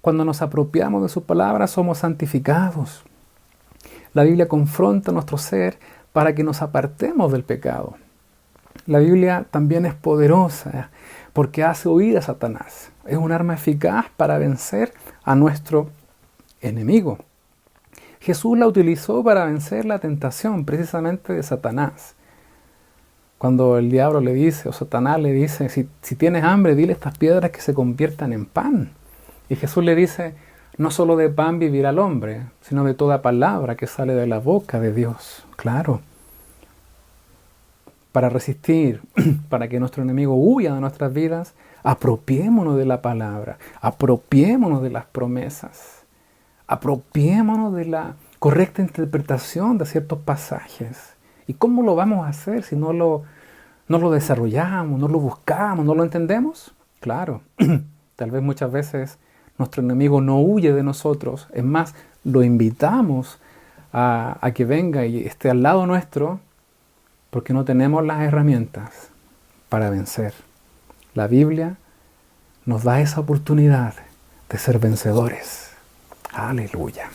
Cuando nos apropiamos de su palabra, somos santificados. La Biblia confronta nuestro ser para que nos apartemos del pecado. La Biblia también es poderosa porque hace huir a Satanás. Es un arma eficaz para vencer a nuestro enemigo. Jesús la utilizó para vencer la tentación precisamente de Satanás. Cuando el diablo le dice, o Satanás le dice, si tienes hambre, dile a estas piedras que se conviertan en pan. Y Jesús le dice, no solo de pan vivirá el hombre, sino de toda palabra que sale de la boca de Dios. Claro. Para resistir, para que nuestro enemigo huya de nuestras vidas, apropiémonos de la palabra, apropiémonos de las promesas, apropiémonos de la correcta interpretación de ciertos pasajes. ¿Y cómo lo vamos a hacer si no ¿No lo desarrollamos, no lo buscamos, no lo entendemos? Claro, tal vez muchas veces nuestro enemigo no huye de nosotros, es más, lo invitamos a que venga y esté al lado nuestro porque no tenemos las herramientas para vencer. La Biblia nos da esa oportunidad de ser vencedores. Aleluya.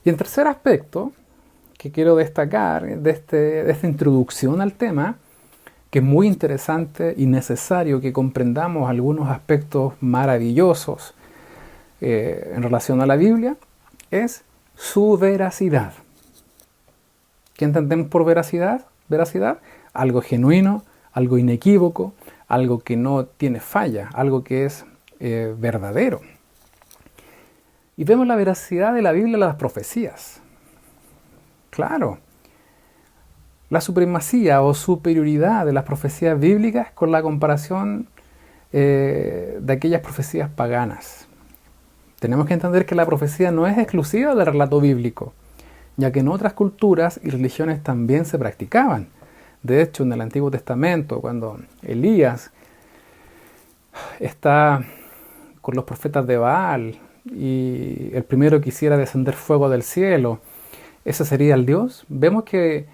Y en tercer aspecto que quiero destacar de esta introducción al tema, que es muy interesante y necesario que comprendamos algunos aspectos maravillosos en relación a la Biblia, es su veracidad. ¿Qué entendemos por veracidad? Veracidad, algo genuino, algo inequívoco, algo que no tiene falla, algo que es verdadero. Y vemos la veracidad de la Biblia en las profecías. Claro, la supremacía o superioridad de las profecías bíblicas con la comparación de aquellas profecías paganas. Tenemos que entender que la profecía no es exclusiva del relato bíblico, ya que en otras culturas y religiones también se practicaban. De hecho, en el Antiguo Testamento, cuando Elías está con los profetas de Baal y el primero quisiera descender fuego del cielo, ese sería el Dios. Vemos que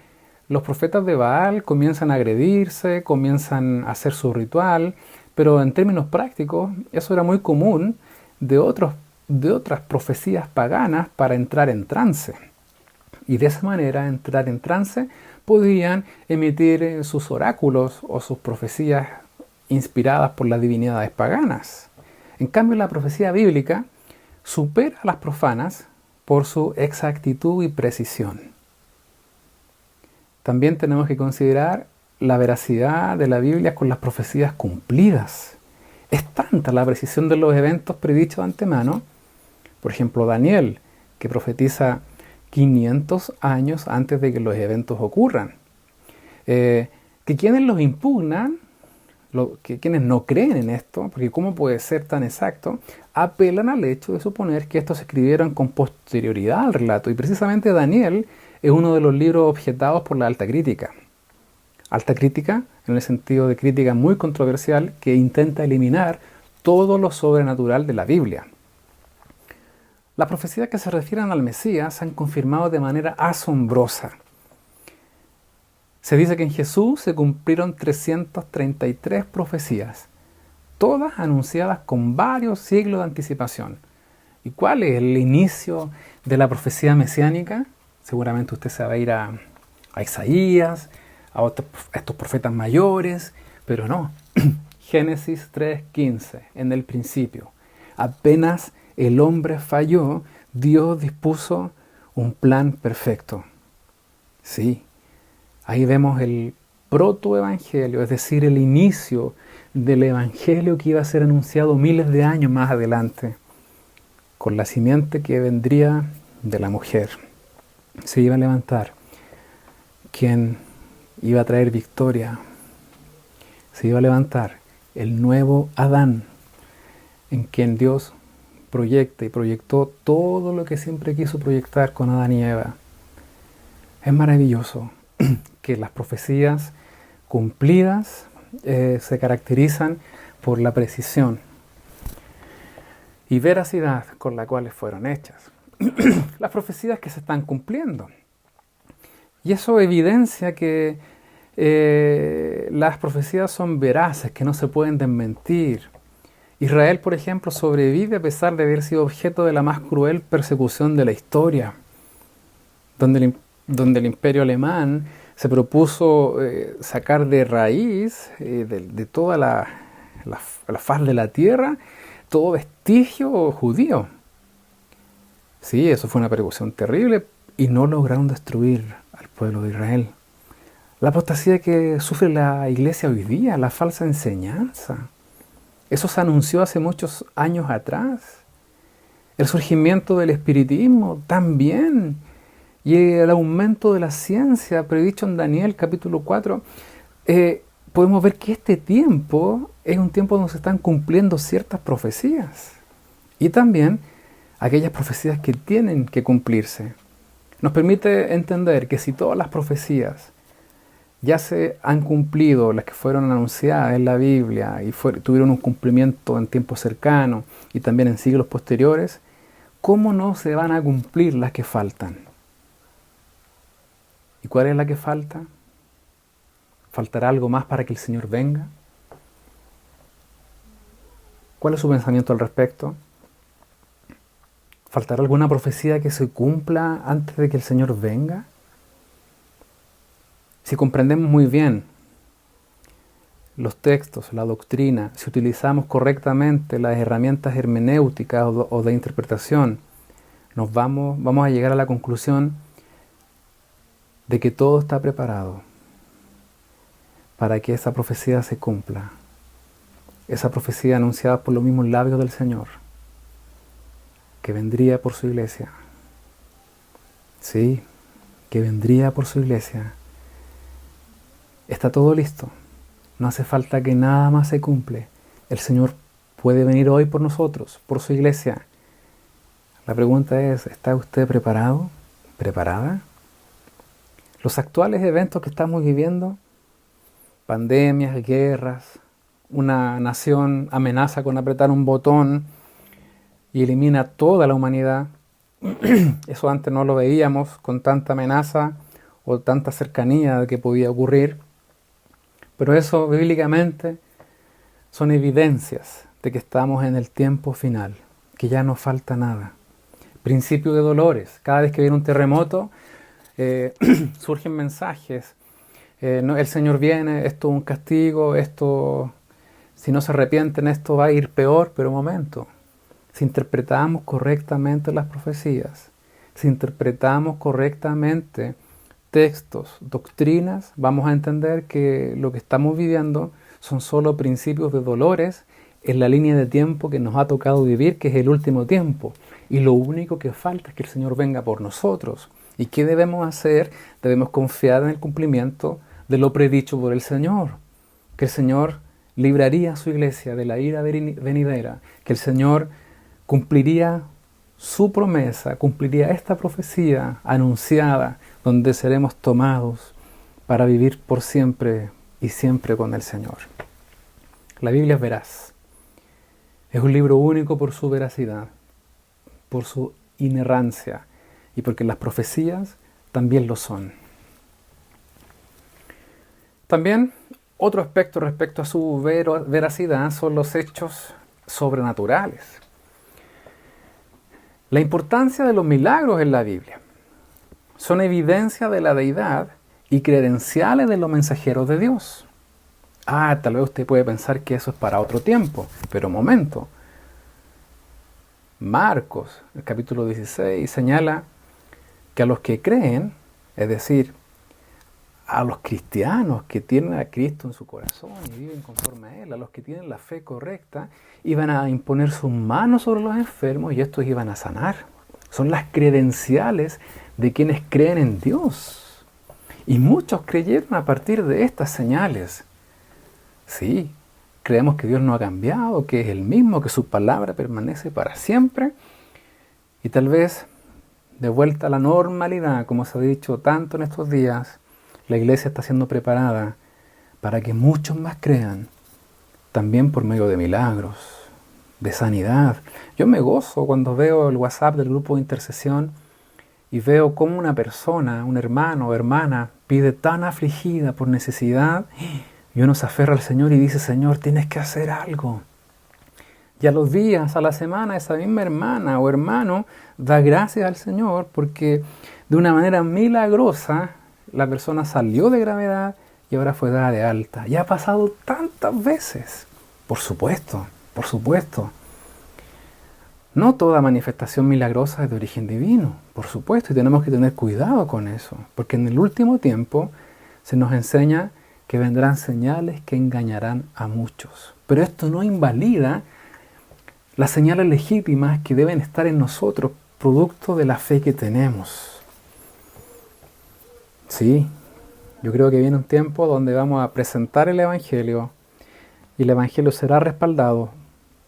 los profetas de Baal comienzan a agredirse, comienzan a hacer su ritual, pero en términos prácticos eso era muy común de otras profecías paganas para entrar en trance. Y de esa manera, entrar en trance, podían emitir sus oráculos o sus profecías inspiradas por las divinidades paganas. En cambio, la profecía bíblica supera a las profanas por su exactitud y precisión. También tenemos que considerar la veracidad de la Biblia con las profecías cumplidas. Es tanta la precisión de los eventos predichos de antemano. Por ejemplo, Daniel, que profetiza 500 años antes de que los eventos ocurran. Que quienes los impugnan, que quienes no creen en esto, porque ¿cómo puede ser tan exacto?, apelan al hecho de suponer que estos se escribieron con posterioridad al relato. Y precisamente Daniel es uno de los libros objetados por la alta crítica. Alta crítica en el sentido de crítica muy controversial que intenta eliminar todo lo sobrenatural de la Biblia. Las profecías que se refieren al Mesías se han confirmado de manera asombrosa. Se dice que en Jesús se cumplieron 333 profecías, todas anunciadas con varios siglos de anticipación. ¿Y cuál es el inicio de la profecía mesiánica? Seguramente usted se va a ir a Isaías, a estos profetas mayores, pero no. Génesis 3:15, en el principio. Apenas el hombre falló, Dios dispuso un plan perfecto. Sí, ahí vemos el protoevangelio, es decir, el inicio del evangelio que iba a ser anunciado miles de años más adelante, con la simiente que vendría de la mujer. Se iba a levantar quien iba a traer victoria. Se iba a levantar el nuevo Adán, en quien Dios proyecta y proyectó todo lo que siempre quiso proyectar con Adán y Eva. Es maravilloso que las profecías cumplidas se caracterizan por la precisión y veracidad con la cual fueron hechas. Las profecías que se están cumpliendo. Y eso evidencia que las profecías son veraces, que no se pueden desmentir. Israel, por ejemplo, sobrevive a pesar de haber sido objeto de la más cruel persecución de la historia, donde el imperio alemán se propuso sacar de raíz de toda la faz de la tierra todo vestigio judío. Sí, eso fue una persecución terrible y no lograron destruir al pueblo de Israel. La apostasía que sufre la iglesia hoy día, la falsa enseñanza, eso se anunció hace muchos años atrás. El surgimiento del espiritismo también. Y el aumento de la ciencia predicho en Daniel capítulo 4. Podemos ver que este tiempo es un tiempo donde se están cumpliendo ciertas profecías. Y también aquellas profecías que tienen que cumplirse. Nos permite entender que si todas las profecías ya se han cumplido, las que fueron anunciadas en la Biblia y tuvieron un cumplimiento en tiempos cercanos y también en siglos posteriores, ¿cómo no se van a cumplir las que faltan? ¿Y cuál es la que falta? ¿Faltará algo más para que el Señor venga? ¿Cuál es su pensamiento al respecto? ¿Faltará alguna profecía que se cumpla antes de que el Señor venga? Si comprendemos muy bien los textos, la doctrina, si utilizamos correctamente las herramientas hermenéuticas o de interpretación, vamos a llegar a la conclusión de que todo está preparado para que esa profecía se cumpla. Esa profecía anunciada por los mismos labios del Señor, que vendría por su iglesia. Sí, que vendría por su iglesia. Está todo listo. No hace falta que nada más se cumple. El Señor puede venir hoy por nosotros, por su iglesia. La pregunta es, ¿está usted preparado? ¿Preparada? Los actuales eventos que estamos viviendo, pandemias, guerras, una nación amenaza con apretar un botón y elimina toda la humanidad. Eso antes no lo veíamos con tanta amenaza o tanta cercanía de que podía ocurrir. Pero eso bíblicamente son evidencias de que estamos en el tiempo final, que ya no falta nada. Principio de dolores. Cada vez que viene un terremoto, surgen mensajes. El Señor viene, esto es un castigo, esto, si no se arrepienten, esto va a ir peor, pero un momento. Si interpretamos correctamente las profecías, si interpretamos correctamente textos, doctrinas, vamos a entender que lo que estamos viviendo son solo principios de dolores en la línea de tiempo que nos ha tocado vivir, que es el último tiempo. Y lo único que falta es que el Señor venga por nosotros. ¿Y qué debemos hacer? Debemos confiar en el cumplimiento de lo predicho por el Señor. Que el Señor libraría a su iglesia de la ira venidera. Que el Señor cumpliría su promesa, cumpliría esta profecía anunciada, donde seremos tomados para vivir por siempre y siempre con el Señor. La Biblia es veraz. Es un libro único por su veracidad, por su inerrancia y porque las profecías también lo son. También otro aspecto respecto a su veracidad son los hechos sobrenaturales. La importancia de los milagros en la Biblia son evidencia de la deidad y credenciales de los mensajeros de Dios. Tal vez usted puede pensar que eso es para otro tiempo, pero momento. Marcos, el capítulo 16, señala que a los que creen, es decir, a los cristianos que tienen a Cristo en su corazón y viven conforme a Él, a los que tienen la fe correcta, iban a imponer sus manos sobre los enfermos y estos iban a sanar. Son las credenciales de quienes creen en Dios. Y muchos creyeron a partir de estas señales. Sí, creemos que Dios no ha cambiado, que es el mismo, que su palabra permanece para siempre. Y tal vez, de vuelta a la normalidad, como se ha dicho tanto en estos días, la iglesia está siendo preparada para que muchos más crean, también por medio de milagros, de sanidad. Yo me gozo cuando veo el WhatsApp del grupo de intercesión y veo cómo una persona, un hermano o hermana, pide tan afligida por necesidad y uno se aferra al Señor y dice, Señor, tienes que hacer algo. Y a los días, a la semana, esa misma hermana o hermano da gracias al Señor porque de una manera milagrosa la persona salió de gravedad y ahora fue dada de alta. Y ha pasado tantas veces. Por supuesto, por supuesto. No toda manifestación milagrosa es de origen divino, por supuesto, y tenemos que tener cuidado con eso, porque en el último tiempo se nos enseña que vendrán señales que engañarán a muchos. Pero esto no invalida las señales legítimas que deben estar en nosotros, producto de la fe que tenemos. Sí, yo creo que viene un tiempo donde vamos a presentar el Evangelio y el Evangelio será respaldado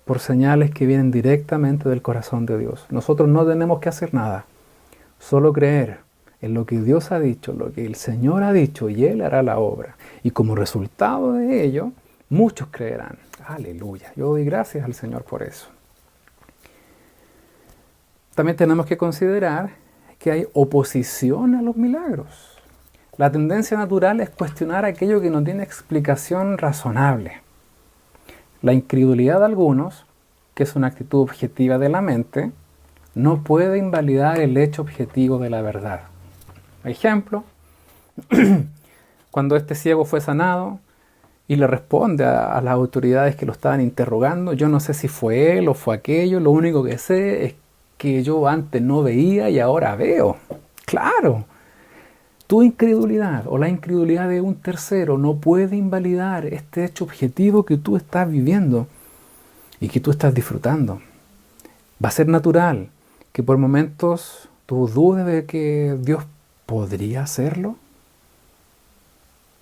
por señales que vienen directamente del corazón de Dios. Nosotros no tenemos que hacer nada, solo creer en lo que Dios ha dicho, lo que el Señor ha dicho, y Él hará la obra. Y como resultado de ello, muchos creerán. Aleluya. Yo doy gracias al Señor por eso. También tenemos que considerar que hay oposición a los milagros. La tendencia natural es cuestionar aquello que no tiene explicación razonable. La incredulidad de algunos, que es una actitud objetiva de la mente, no puede invalidar el hecho objetivo de la verdad. Ejemplo, cuando este ciego fue sanado y le responde a las autoridades que lo estaban interrogando, yo no sé si fue él o fue aquello, lo único que sé es que yo antes no veía y ahora veo. Claro, tu incredulidad o la incredulidad de un tercero no puede invalidar este hecho objetivo que tú estás viviendo y que tú estás disfrutando. Va a ser natural que por momentos tú dudes de que Dios podría hacerlo.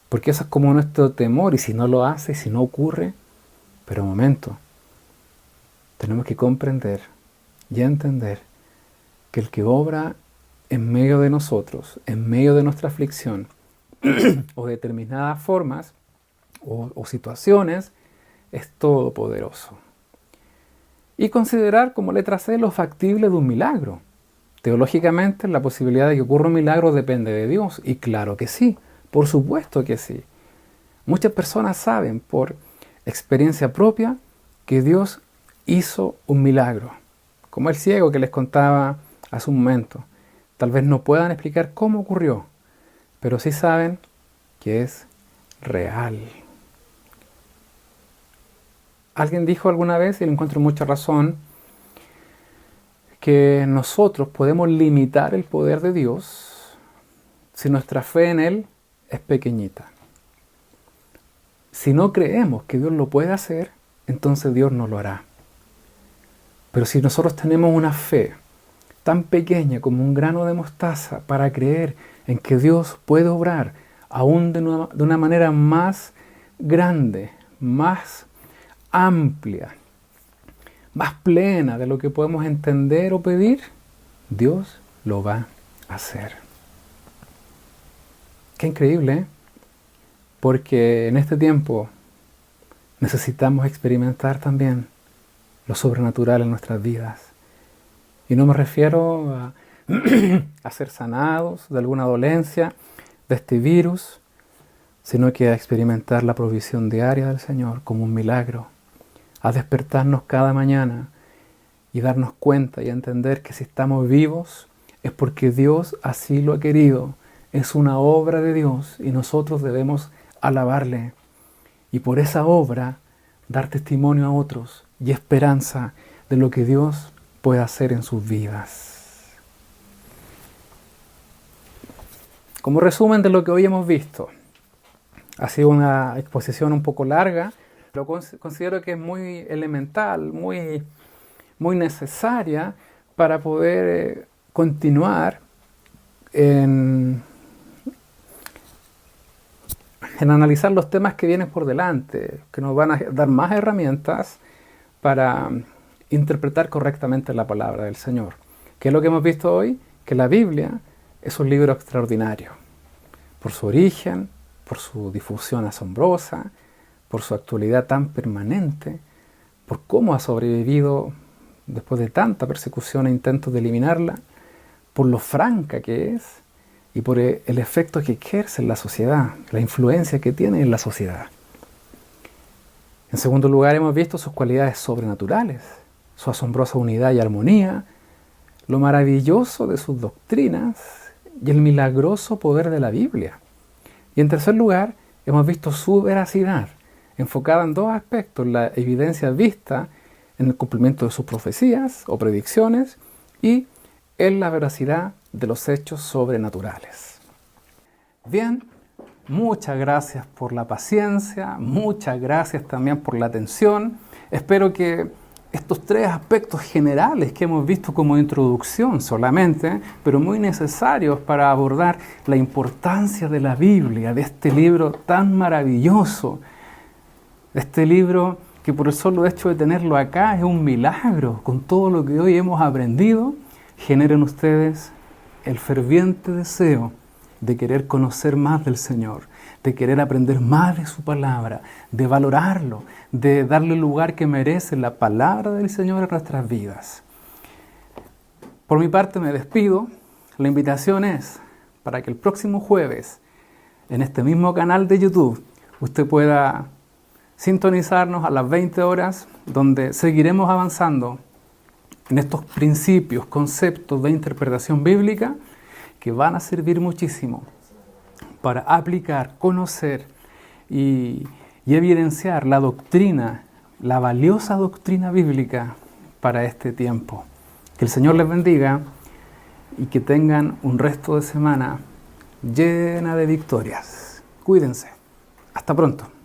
Porque eso es como nuestro temor, y si no lo hace, si no ocurre, pero un momento, tenemos que comprender y entender que el que obra en medio de nosotros, en medio de nuestra aflicción, o determinadas formas o situaciones, es todopoderoso. Y considerar como letra C lo factible de un milagro. Teológicamente, la posibilidad de que ocurra un milagro depende de Dios, y claro que sí, por supuesto que sí. Muchas personas saben por experiencia propia que Dios hizo un milagro, como el ciego que les contaba hace un momento. Tal vez no puedan explicar cómo ocurrió, pero sí saben que es real. Alguien dijo alguna vez, y le encuentro mucha razón, que nosotros podemos limitar el poder de Dios si nuestra fe en Él es pequeñita. Si no creemos que Dios lo puede hacer, entonces Dios no lo hará. Pero si nosotros tenemos una fe tan pequeña como un grano de mostaza para creer en que Dios puede obrar aún de una manera más grande, más amplia, más plena de lo que podemos entender o pedir, Dios lo va a hacer. Qué increíble, ¿eh? Porque en este tiempo necesitamos experimentar también lo sobrenatural en nuestras vidas. Y no me refiero a ser sanados de alguna dolencia, de este virus, sino que a experimentar la provisión diaria del Señor como un milagro, a despertarnos cada mañana y darnos cuenta y entender que si estamos vivos es porque Dios así lo ha querido, es una obra de Dios y nosotros debemos alabarle y por esa obra dar testimonio a otros y esperanza de lo que Dios puede hacer en sus vidas. Como resumen de lo que hoy hemos visto, ha sido una exposición un poco larga, pero considero que es muy elemental, muy necesaria para poder continuar en analizar los temas que vienen por delante, que nos van a dar más herramientas para interpretar correctamente la palabra del Señor. ¿Qué es lo que hemos visto hoy? Que la Biblia es un libro extraordinario, por su origen, por su difusión asombrosa, por su actualidad tan permanente, por cómo ha sobrevivido después de tanta persecución e intentos de eliminarla, por lo franca que es y por el efecto que ejerce en la sociedad, la influencia que tiene en la sociedad. En segundo lugar, hemos visto sus cualidades sobrenaturales, su asombrosa unidad y armonía, lo maravilloso de sus doctrinas y el milagroso poder de la Biblia. Y en tercer lugar, hemos visto su veracidad, enfocada en dos aspectos: la evidencia vista en el cumplimiento de sus profecías o predicciones y en la veracidad de los hechos sobrenaturales. Bien, muchas gracias por la paciencia, muchas gracias también por la atención. Espero que estos tres aspectos generales que hemos visto como introducción solamente, pero muy necesarios para abordar la importancia de la Biblia, de este libro tan maravilloso, este libro que por el solo hecho de tenerlo acá es un milagro, con todo lo que hoy hemos aprendido, generen ustedes el ferviente deseo de querer conocer más del Señor, de querer aprender más de su palabra, de valorarlo, de darle el lugar que merece la palabra del Señor en nuestras vidas. Por mi parte me despido. La invitación es para que el próximo jueves, en este mismo canal de YouTube, usted pueda sintonizarnos a las 20 horas, donde seguiremos avanzando en estos principios, conceptos de interpretación bíblica que van a servir muchísimo para aplicar, conocer y evidenciar la doctrina, la valiosa doctrina bíblica para este tiempo. Que el Señor les bendiga y que tengan un resto de semana llena de victorias. Cuídense. Hasta pronto.